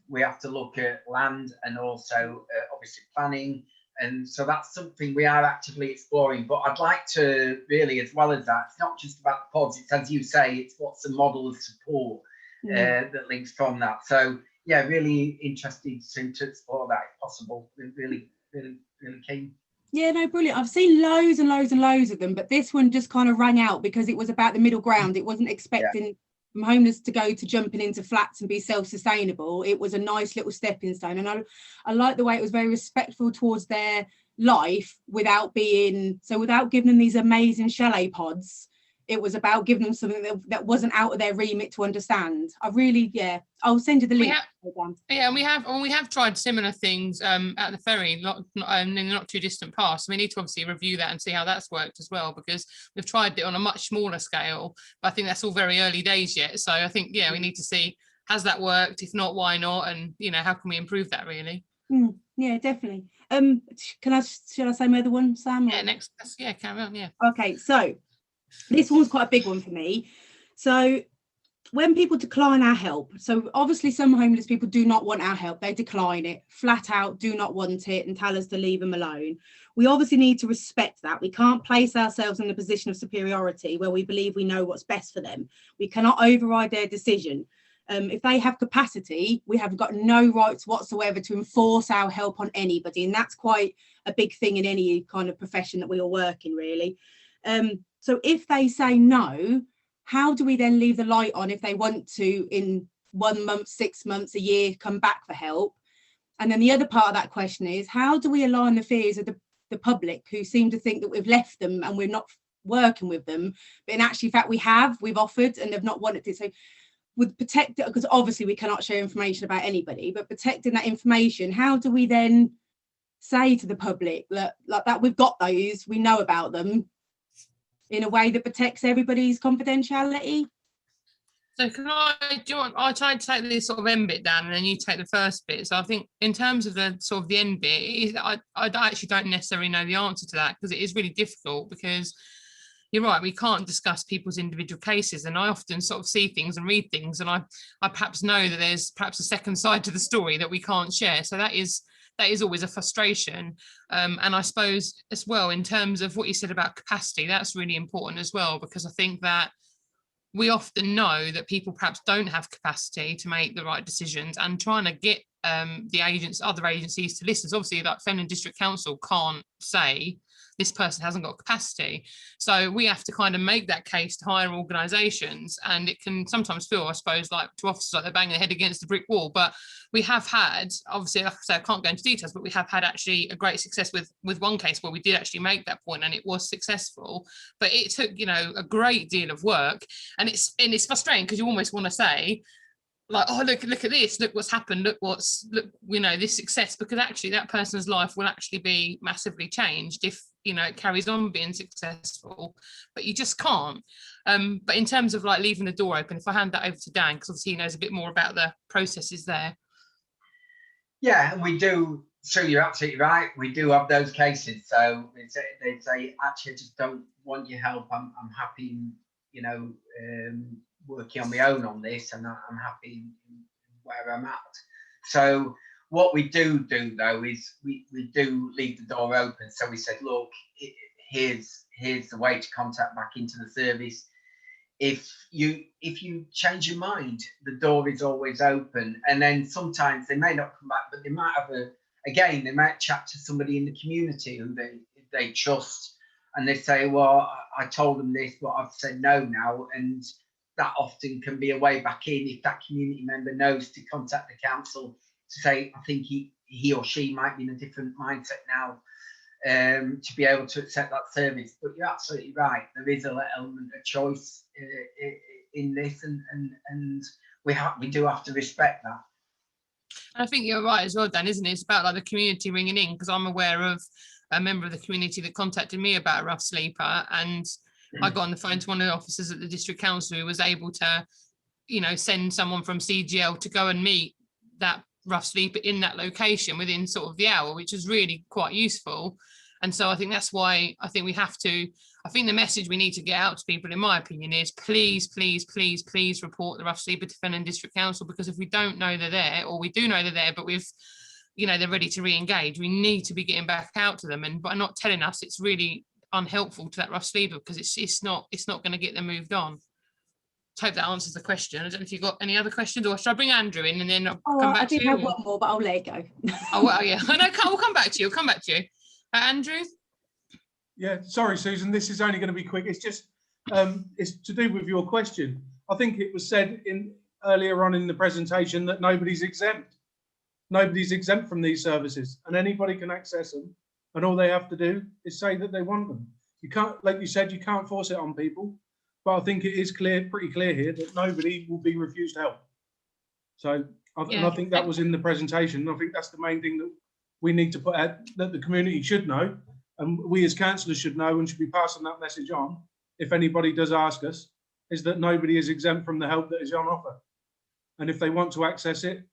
we have to look at land and also obviously planning. And so that's something we are actively exploring. But I'd like to really, as well as that, it's not just about the pods. It's, as you say, it's what's the model of support that links from that. So yeah, really interested to explore that if possible. Really keen. Yeah, no, brilliant. I've seen loads and loads and loads of them, but this one just kind of rang out because it was about the middle ground. It wasn't expecting from homeless to go to jumping into flats and be self-sustainable. It was a nice little stepping stone, and I like the way it was very respectful towards their life without giving them these amazing chalet pods. It was about giving them something that wasn't out of their remit to understand. I'll send you the link. And we have tried similar things at the ferry, in the not too distant past. We need to obviously review that and see how that's worked as well, because we've tried it on a much smaller scale, but I think that's all very early days yet. So I think, we need to see, has that worked? If not, why not? And, how can we improve that really? Yeah, definitely. Shall I say my other one, Sam? Yeah, carry on, yeah. Okay, so this one's quite a big one for me. So when people decline our help, so obviously some homeless people do not want our help, they decline it flat out, do not want it, and tell us to leave them alone. We obviously need to respect that. We can't place ourselves in a position of superiority where we believe we know what's best for them. We cannot override their decision. If they have capacity, we have got no rights whatsoever to enforce our help on anybody. And that's quite a big thing in any kind of profession that we all work in, really. So if they say no, how do we then leave the light on if they want to, in 1 month, 6 months, a year, come back for help? And then the other part of that question is, how do we align the fears of the public, who seem to think that we've left them and we're not working with them, but in actual fact we've offered and they've not wanted to. So with protect, because obviously we cannot share information about anybody, but protecting that information, how do we then say to the public that, like, that we've got those, we know about them, in a way that protects everybody's confidentiality? So I'll try to take this sort of end bit down and then you take the first bit. So I think in terms of the sort of the end bit, I actually don't necessarily know the answer to that, because it is really difficult, because you're right, we can't discuss people's individual cases, and I often sort of see things and read things, and I perhaps know that there's perhaps a second side to the story that we can't share. So that is always a frustration. And I suppose as well, in terms of what you said about capacity, that's really important as well, because I think that we often know that people perhaps don't have capacity to make the right decisions, and trying to get other agencies to listen. So obviously, like Fenland District Council can't say this person hasn't got capacity. So we have to kind of make that case to higher organisations, and it can sometimes feel, I suppose, like to officers like they're banging their head against the brick wall. But we have had, obviously, like I say, I can't go into details, but we have had actually a great success with one case where we did actually make that point, and it was successful. But it took, a great deal of work, and it's frustrating, because you almost want to say, like, oh, look at this, look what's happened, look this success, because actually that person's life will actually be massively changed if it carries on being successful. But you just can't. But in terms of like leaving the door open, if I hand that over to Dan, because obviously he knows a bit more about the processes there. Yeah, we do. So you're absolutely right, we do have those cases. So they say, actually, I just don't want your help, I'm happy, working on my own on this, and I'm happy where I'm at. So what we do though is we do leave the door open. So we said, look, here's the way to contact back into the service. If you change your mind, the door is always open. And then sometimes they may not come back, but they might have they might chat to somebody in the community who they trust, and they say, well, I told them this, but I've said no now. And that often can be a way back in, if that community member knows to contact the council to say, I think he or she might be in a different mindset now, to be able to accept that service. But you're absolutely right, there is an element of choice in this, and we do have to respect that. I think you're right as well, Dan, isn't it? It's about like the community ringing in, because I'm aware of a member of the community that contacted me about a rough sleeper, and I got on the phone to one of the officers at the district council who was able to, send someone from CGL to go and meet that rough sleeper in that location within sort of the hour, which is really quite useful. And so I think that's why I think the message we need to get out to people, in my opinion, is please report the rough sleeper to Fenland District Council, because if we don't know they're there, or we do know they're there, but they're ready to re-engage, we need to be getting back out to them. And by not telling us, it's really unhelpful to that rough sleeper, because it's not going to get them moved on. I hope that answers the question. I don't know if you've got any other questions, or should I bring Andrew in and then I'll come back to you? I did have one more, but I'll let it go. Oh, well, yeah. I know, we'll come back to you. Andrew? Yeah, sorry, Susan, this is only going to be quick. It's just, it's to do with your question. I think it was said earlier on in the presentation that nobody's exempt. Nobody's exempt from these services, and anybody can access them, and all they have to do is say that they want them. You can't, like you said, you can't force it on people, but I think it is pretty clear here that nobody will be refused help. So, and I think that was in the presentation. I think that's the main thing that we need to put out, that the community should know, and we as councillors should know, and should be passing that message on if anybody does ask us, is that nobody is exempt from the help that is on offer. And if they want to access it,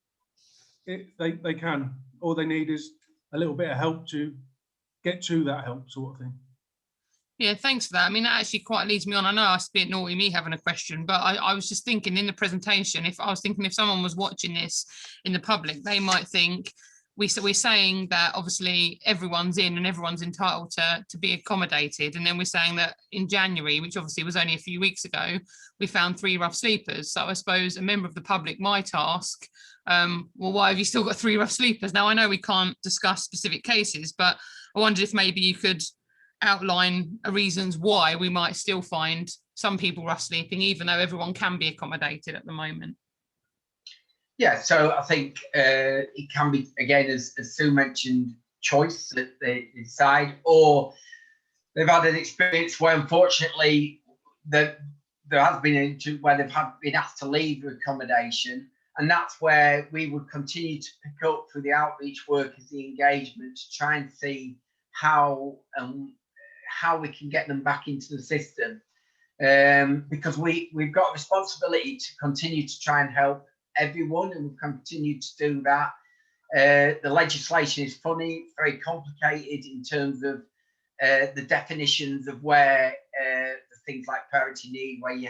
they can. All they need is a little bit of help to get to that help, sort of thing. Yeah, thanks for that. I mean, that actually quite leads me on. I know it's a bit naughty me having a question, but I was just thinking in the presentation, if someone was watching this in the public, they might think, we're saying that obviously everyone's in and everyone's entitled to be accommodated, and then we're saying that in January, which obviously was only a few weeks ago, we found 3 rough sleepers. So I suppose a member of the public might ask, well, why have you still got 3 rough sleepers? Now I know we can't discuss specific cases, but I wondered if maybe you could outline reasons why we might still find some people rough sleeping, even though everyone can be accommodated at the moment. Yeah, so I think it can be, again, as Sue mentioned, choice that they decide, or they've had an experience where unfortunately there has been where they've been asked to leave accommodation, and that's where we would continue to pick up through the outreach work as the engagement to try and see how we can get them back into the system, because we've got a responsibility to continue to try and help everyone, and we'll continue to do that. The legislation is funny, it's very complicated in terms of the definitions of where things like priority need, where you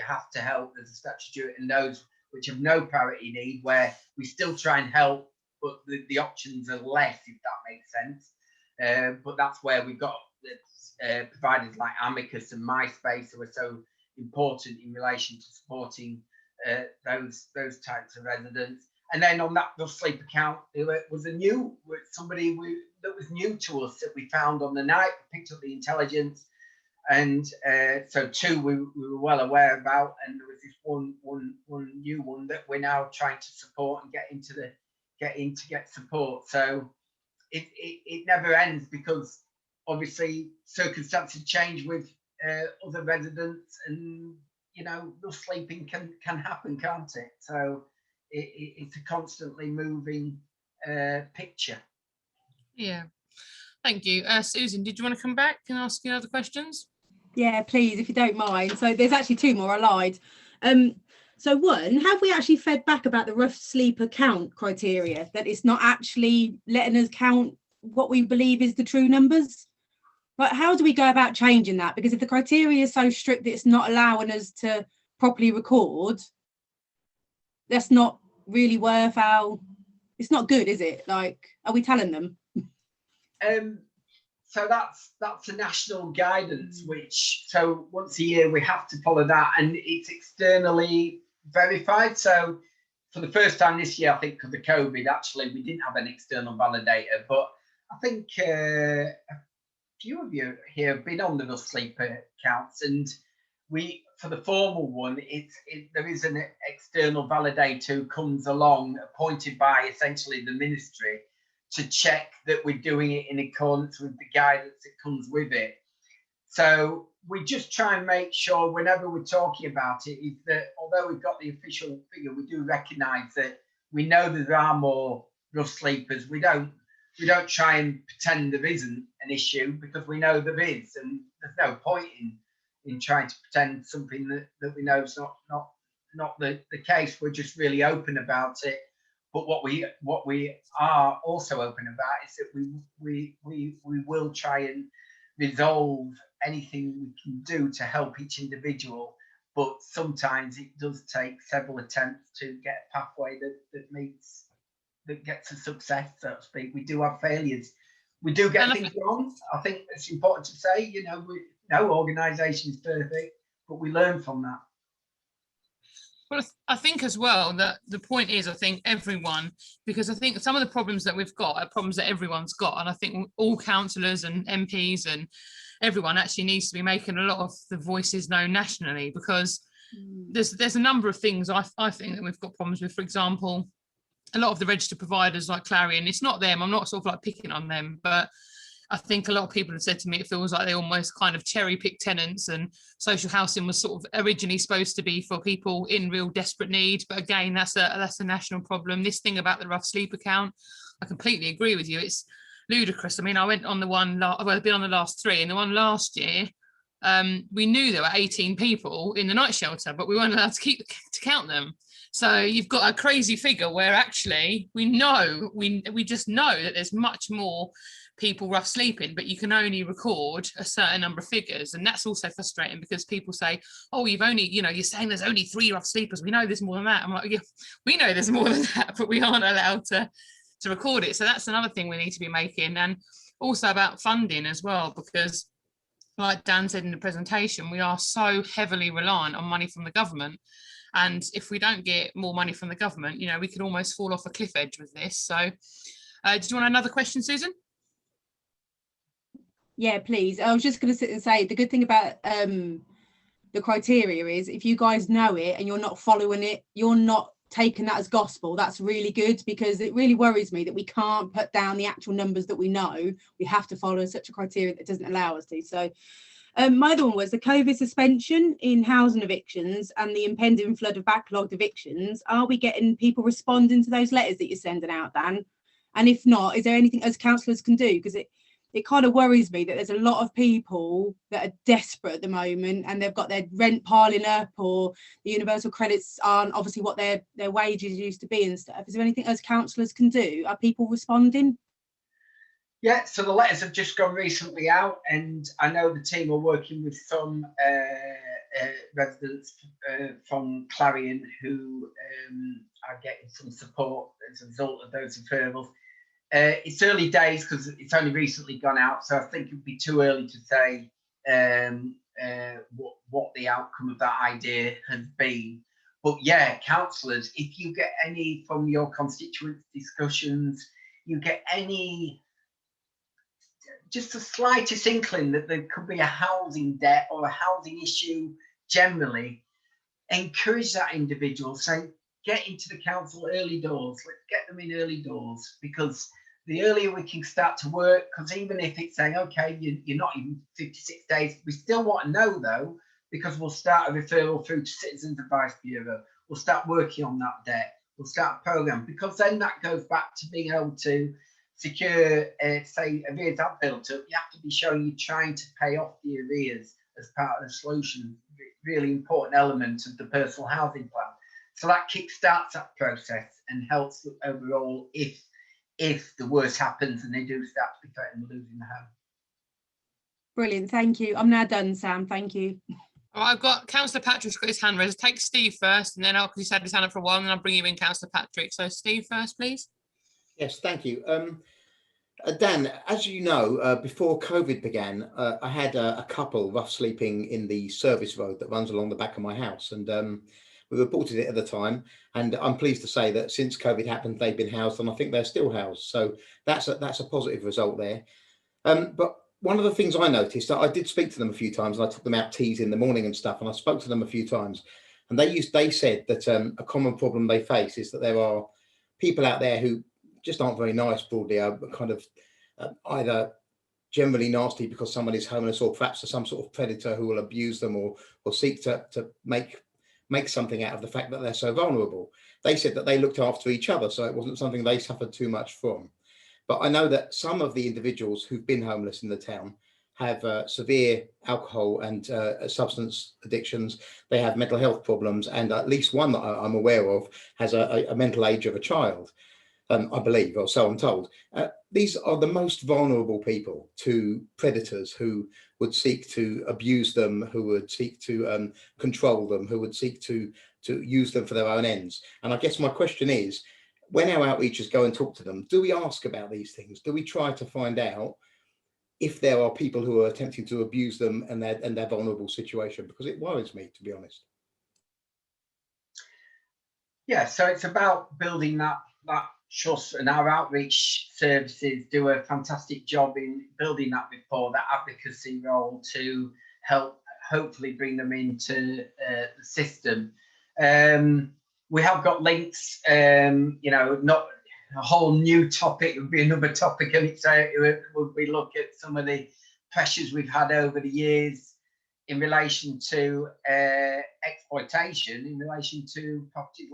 have to help, there's a statute, and those which have no priority need, where we still try and help, but the options are less, if that makes sense. But that's where we've got providers like Amicus and MySpace, who are so important in relation to supporting those types of residents. And then on that rough sleep account, it was somebody that was new to us that we found on the night, picked up the intelligence, and so 2 we were well aware about, and there was this one new one that we're now trying to support and get support. So it never ends, because obviously circumstances change with other residents, and rough sleeping can happen, can't it? So it's a constantly moving picture. Yeah. Thank you. Susan, did you want to come back and ask you other questions? Yeah, please, if you don't mind. So there's actually 2 more I lied. So one, have we actually fed back about the rough sleeper count criteria, that it's not actually letting us count what we believe is the true numbers? But how do we go about changing that? Because if the criteria is so strict that it's not allowing us to properly record, that's not really worth it's not good, is it? Like, are we telling them? So that's a national guidance, so once a year we have to follow that, and it's externally verified. So for the first time this year, I think because of COVID, actually we didn't have an external validator, but I think a few of you here have been on the rough sleeper counts, and for the formal one, there is an external validator who comes along, appointed by essentially the ministry, to check that we're doing it in accordance with the guidance that comes with it. So we just try and make sure whenever we're talking about it is that although we've got the official figure, we do recognise that we know there are more rough sleepers. We don't try and pretend there isn't an issue, because we know there is, and there's no point in trying to pretend something that we know is not the case. We're just really open about it. But what we are also open about is that we will try and resolve anything we can do to help each individual. But sometimes it does take several attempts to get a pathway that gets a success, so to speak. We do have failures. We do get things wrong. I think it's important to say, no organisation is perfect, but we learn from that. Well, I think as well that the point is, I think everyone, because I think some of the problems that we've got are problems that everyone's got. And I think all councillors and MPs and everyone actually needs to be making a lot of the voices known nationally, because there's a number of things I think that we've got problems with. For example, a lot of the registered providers like Clarion, it's not them, I'm not sort of like picking on them, but I think a lot of people have said to me, it feels like they almost kind of cherry pick tenants, and social housing was sort of originally supposed to be for people in real desperate need. But again, that's a national problem. This thing about the rough sleep account, I completely agree with you. It's ludicrous. I mean, I went on the one, I've been on the last 3, and the one last year, we knew there were 18 people in the night shelter, but we weren't allowed to count them. So you've got a crazy figure where actually we just know that there's much more people rough sleeping, but you can only record a certain number of figures. And that's also frustrating, because people say, oh, you're saying there's only 3 rough sleepers. We know there's more than that. I'm like, yeah, we know there's more than that, but we aren't allowed to to record it. So that's another thing we need to be making, and also about funding as well, because like Dan said in the presentation, we are so heavily reliant on money from the government. And if we don't get more money from the government, you know, we could almost fall off a cliff edge with this. So did you want another question, Susan? Yeah, please. I was just going to sit and say the good thing about the criteria is if you guys know it and you're not following it, you're not taking that as gospel. That's really good, because it really worries me that we can't put down the actual numbers that we know. We have to follow such a criteria that doesn't allow us to. So my other one was the COVID suspension in housing evictions and the impending flood of backlogged evictions. Are we getting people responding to those letters that you're sending out, Dan? And if not, is there anything as councillors can do? Because it kind of worries me that there's a lot of people that are desperate at the moment and they've got their rent piling up, or the universal credits aren't obviously what their wages used to be and stuff. Is there anything as councillors can do? Are people responding? Yeah, so the letters have just gone recently out, and I know the team are working with some residents from Clarion who are getting some support as a result of those referrals. It's early days because it's only recently gone out, so I think it would be too early to say what the outcome of that idea has been. But yeah, councillors, if you get any from your constituents discussions, you get any, just the slightest inkling that there could be a housing debt or a housing issue generally, encourage that individual, say, get into the council early doors, let's get them in early doors, because the earlier we can start to work, because even if it's saying, okay, you're not even 56 days, we still want to know though, because we'll start a referral through to Citizens Advice Bureau, we'll start working on that debt, we'll start a programme, because then that goes back to being able to secure, say, arrears have built up, you have to be showing you're trying to pay off the arrears as part of the solution, really important element of the personal housing plan. So that kickstarts that process and helps overall if the worst happens and they do start to be threatened with losing the home. Brilliant, thank you. I'm now done, Sam, thank you. All right, I've got Councillor Patrick's got his hand raised. Take Steve first, and then I'll, because he's had his hand up for a while, and then I'll bring you in, Councillor Patrick. So Steve first, please. Yes, thank you. Dan, as you know, before COVID began, I had a couple rough sleeping in the service road that runs along the back of my house, and we reported it at the time. And I'm pleased to say that since COVID happened, they've been housed, and I think they're still housed. So that's a positive result there. But one of the things I noticed, I did speak to them a few times, and I took them out teas in the morning and stuff, and I spoke to them a few times, and they said that a common problem they face is that there are people out there who just aren't very nice, broadly, are kind of either generally nasty because someone is homeless, or perhaps some sort of predator who will abuse them or seek to make something out of the fact that they're so vulnerable. They said that they looked after each other, so it wasn't something they suffered too much from. But I know that some of the individuals who've been homeless in the town have severe alcohol and substance addictions. They have mental health problems, and at least one that I'm aware of has a mental age of a child. I believe, or so I'm told. These are the most vulnerable people to predators who would seek to abuse them, who would seek to control them, who would seek to use them for their own ends. And I guess my question is, when our outreachers go and talk to them, do we ask about these things? Do we try to find out if there are people who are attempting to abuse them and their vulnerable situation? Because it worries me, to be honest. Yeah, so it's about building that trust, and our outreach services do a fantastic job in building that rapport, that advocacy role to help hopefully bring them into the system. We have got links, not a whole new topic, it would be another topic, and it's would we look at some of the pressures we've had over the years in relation to exploitation, in relation to property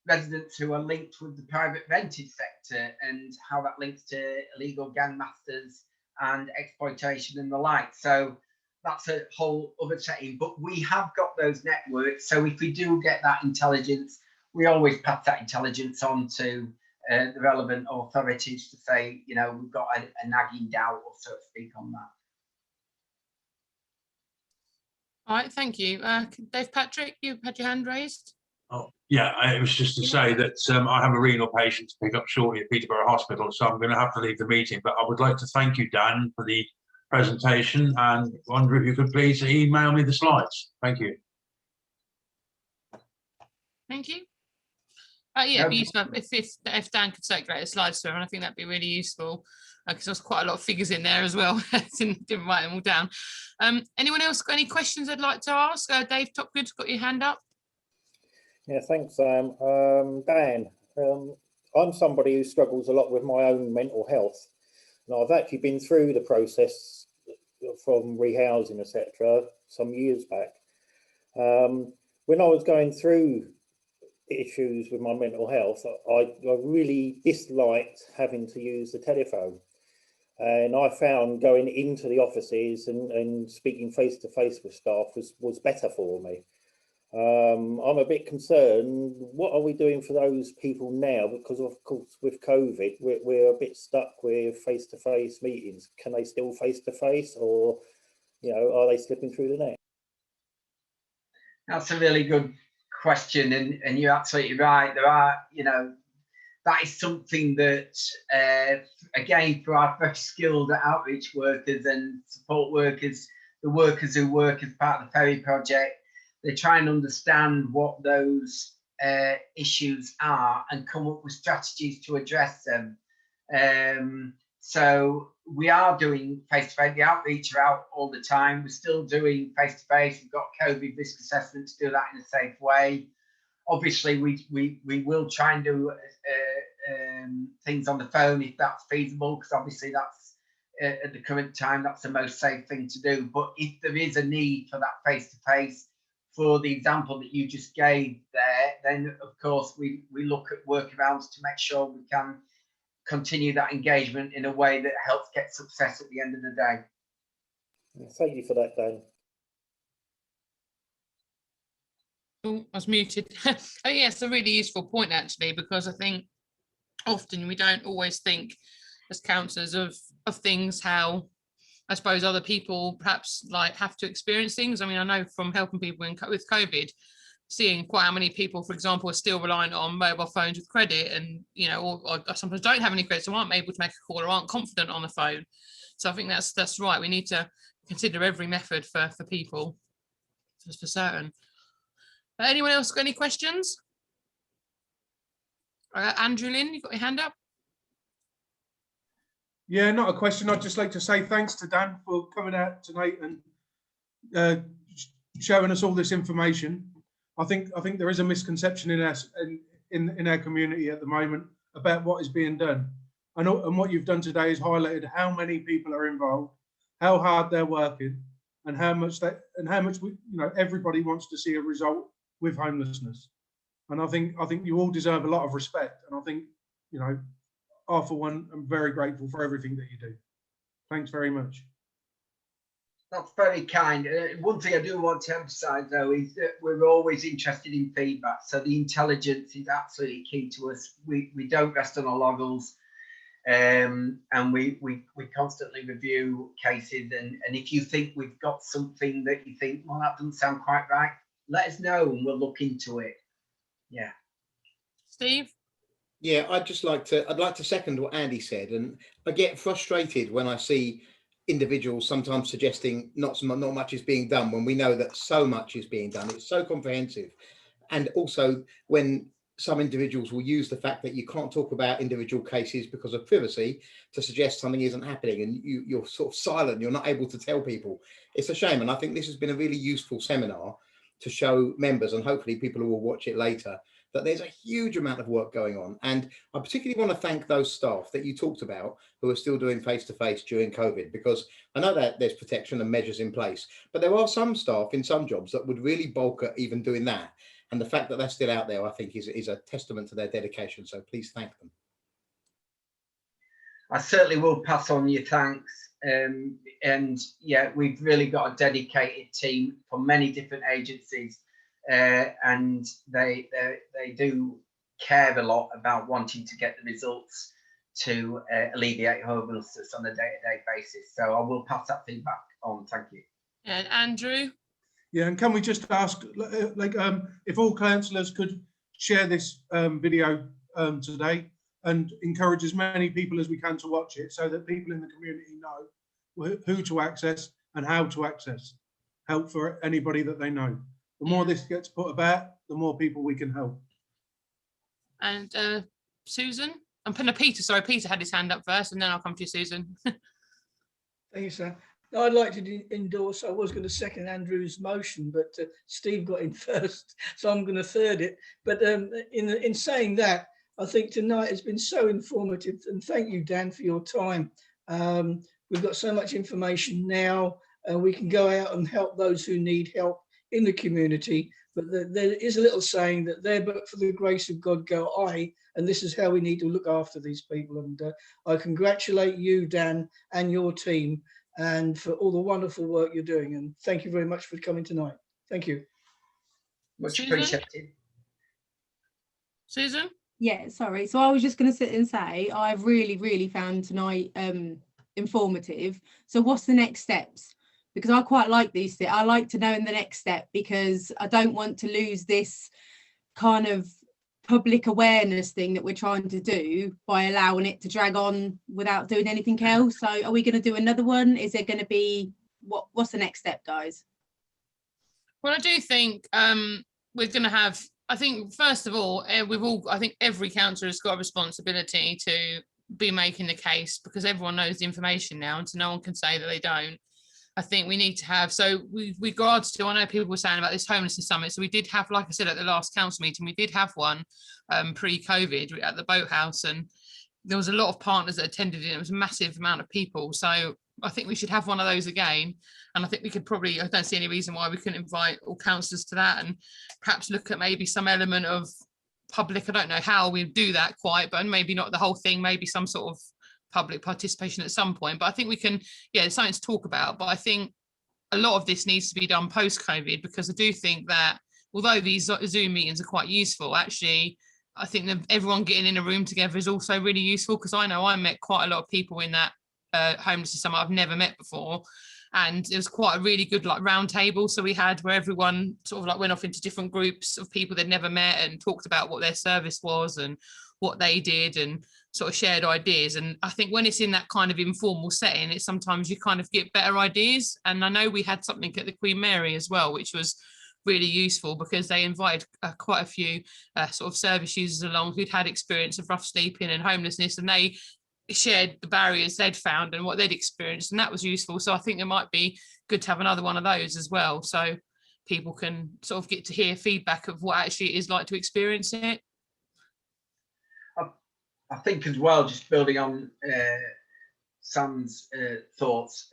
residents who are linked with the private rented sector, and how that links to illegal gangmasters and exploitation and the like. So that's a whole other setting, but we have got those networks. So if we do get that intelligence, we always pass that intelligence on to the relevant authorities to say, we've got a nagging doubt, or so to speak, on that. All right, thank you. Dave Patrick, you had your hand raised. Oh, yeah, it was just to say that I have a renal patient to pick up shortly at Peterborough Hospital, so I'm going to have to leave the meeting. But I would like to thank you, Dan, for the presentation, and wonder if you could please email me the slides. Thank you. Thank you. Yeah, it'd be useful if Dan could circulate the slides to him, and I think that'd be really useful because there's quite a lot of figures in there as well. Didn't write them all down. Anyone else got any questions they'd like to ask? Dave Topgood's got your hand up. Yeah, thanks, Sam. Dan, I'm somebody who struggles a lot with my own mental health, and I've actually been through the process from rehousing, etc., some years back. When I was going through issues with my mental health, I really disliked having to use the telephone, and I found going into the offices and speaking face to face with staff was better for me. I'm a bit concerned, what are we doing for those people now? Because of course with COVID we're a bit stuck with face to face meetings. Can they still face to face, or are they slipping through the net? That's a really good question, and you're absolutely right. There are, that is something that, again, for our very skilled outreach workers and support workers, the workers who work as part of the Ferry project, they try and understand what those issues are and come up with strategies to address them. So we are doing face-to-face. The outreach are out all the time. We're still doing face-to-face. We've got COVID risk assessment to do that in a safe way. Obviously, we will try and do things on the phone if that's feasible, because obviously that's at the current time that's the most safe thing to do. But if there is a need for that face-to-face, for the example that you just gave there, then of course we look at workarounds to make sure we can continue that engagement in a way that helps get success at the end of the day. Thank you for that, Dan. Oh, I was muted. Oh, yeah, it's a really useful point actually, because I think often we don't always think as counsellors of things how I suppose other people perhaps like have to experience things. I mean, I know from helping people with COVID, seeing quite how many people, for example, are still reliant on mobile phones with credit, and or sometimes don't have any credit, so aren't able to make a call or aren't confident on the phone. So I think that's right. We need to consider every method for people, just for certain. Anyone else got any questions? Andrew Lynn, you got your hand up? Yeah, not a question. I'd just like to say thanks to Dan for coming out tonight and showing us all this information. I think there is a misconception in us in our community at the moment about what is being done, and what you've done today is highlighted how many people are involved, how hard they're working, and how much everybody wants to see a result with homelessness. And I think you all deserve a lot of respect, and I think I, for one, am very grateful for everything that you do. Thanks very much. That's very kind. One thing I do want to emphasise, though, is that we're always interested in feedback. So the intelligence is absolutely key to us. We don't rest on our laurels, and we constantly review cases. And if you think we've got something that you think, well, that doesn't sound quite right, let us know and we'll look into it. Yeah. Steve? Yeah, I'd like to second what Andy said, and I get frustrated when I see individuals sometimes suggesting not much is being done when we know that so much is being done. It's so comprehensive. And also when some individuals will use the fact that you can't talk about individual cases because of privacy to suggest something isn't happening, and you're sort of silent, you're not able to tell people. It's a shame, and I think this has been a really useful seminar to show members, and hopefully people who will watch it later, that there's a huge amount of work going on. And I particularly want to thank those staff that you talked about who are still doing face-to-face during COVID, because I know that there's protection and measures in place, but there are some staff in some jobs that would really balk at even doing that. And the fact that they're still out there, I think, is a testament to their dedication. So please thank them. I certainly will pass on your thanks. And yeah, we've really got a dedicated team from many different agencies, and they do care a lot about wanting to get the results to alleviate homelessness on a day-to-day basis. So I will pass that feedback on. Thank you. And Andrew? Yeah, and can we just ask, if all councillors could share this video today and encourage as many people as we can to watch it, so that people in the community know who to access and how to access help for anybody that they know. The more this gets put about, the more people we can help. And Susan, I'm putting Peter. Sorry, Peter had his hand up first, and then I'll come to you, Susan. Thank you, sir. I'd like to endorse. I was going to second Andrew's motion, but Steve got in first, so I'm going to third it. But in saying that, I think tonight has been so informative, and thank you, Dan, for your time. We've got so much information now, and we can go out and help those who need help in the community. But there is a little saying that there, but for the grace of God, go I, and this is how we need to look after these people. And I congratulate you, Dan, and your team, and for all the wonderful work you're doing. And thank you very much for coming tonight. Thank you. Much Susan? appreciated. Susan? Yeah, sorry. So I was just going to sit and say, I've really found tonight informative. So what's the next steps? Because I quite like these things. I like to know in the next step, because I don't want to lose this kind of public awareness thing that we're trying to do by allowing it to drag on without doing anything else. So are we going to do another one? Is there going to be, what's the next step, guys? Well, I do think we're going to have, I think, first of all, I think every councillor has got a responsibility to be making the case, because everyone knows the information now, and so no one can say that they don't. I think we need to have, so with regards to, I know people were saying about this homelessness summit, so we did have, like I said, at the last council meeting, we did have one pre-COVID at the boathouse, and there was a lot of partners that attended it. It was a massive amount of people, so I think we should have one of those again. And I think we could probably, I don't see any reason why we couldn't invite all councillors to that, and perhaps look at maybe some element of public, I don't know how we do that quite, but maybe not the whole thing, maybe some sort of public participation at some point. But I think we can, it's something to talk about. But I think a lot of this needs to be done post-COVID, because I do think that although these Zoom meetings are quite useful, actually, I think that everyone getting in a room together is also really useful, because I know I met quite a lot of people in that homelessness summit I've never met before. And it was quite a really good round table. So we had where everyone sort of went off into different groups of people they'd never met and talked about what their service was and what they did, and sort of shared ideas. And I think when it's in that kind of informal setting, it's sometimes you kind of get better ideas. And I know we had something at the Queen Mary as well, which was really useful, because they invited quite a few sort of service users along who'd had experience of rough sleeping and homelessness, and they shared the barriers they'd found and what they'd experienced, and that was useful. So I think it might be good to have another one of those as well, so people can sort of get to hear feedback of what actually it is like to experience it. I think as well, just building on Sam's thoughts,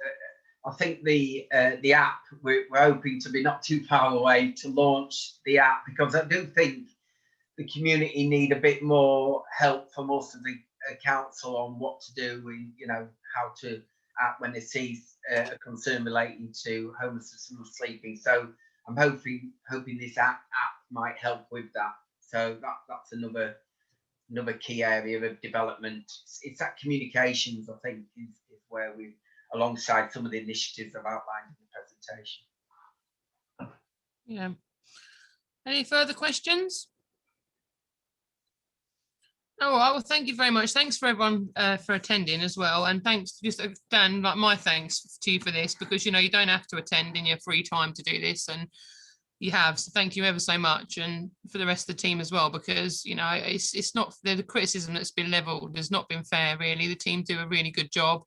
I think the app, we're hoping to be not too far away to launch the app, because I do think the community need a bit more help from us as the council on what to do and, how to act when they see a concern relating to homelessness and sleeping. So I'm hoping this app might help with that. So that's another key area of development. It's that communications, I think, is where we, alongside some of the initiatives I've outlined in the presentation. Yeah. Any further questions? All right, well, thank you very much. Thanks for everyone for attending as well. And thanks, just Dan, my thanks to you for this, because, you don't have to attend in your free time to do this, and you have. So thank you ever so much. And for the rest of the team as well, because, it's not the criticism that's been leveled has not been fair, really. The team do a really good job.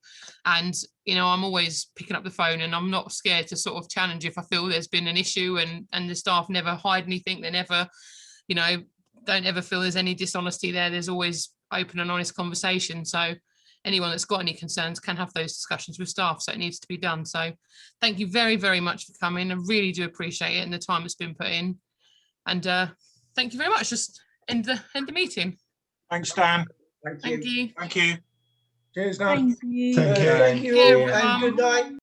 And, I'm always picking up the phone, and I'm not scared to sort of challenge if I feel there's been an issue, and the staff never hide anything. They never, don't ever feel there's any dishonesty there. There's always open and honest conversation. So anyone that's got any concerns can have those discussions with staff. So it needs to be done. So thank you very, very much for coming. I really do appreciate it and the time that's been put in. And thank you very much. Just end the meeting. Thanks, Dan. Thank you. Thank you. Cheers, Dan. Thank you. Thank you. And good night.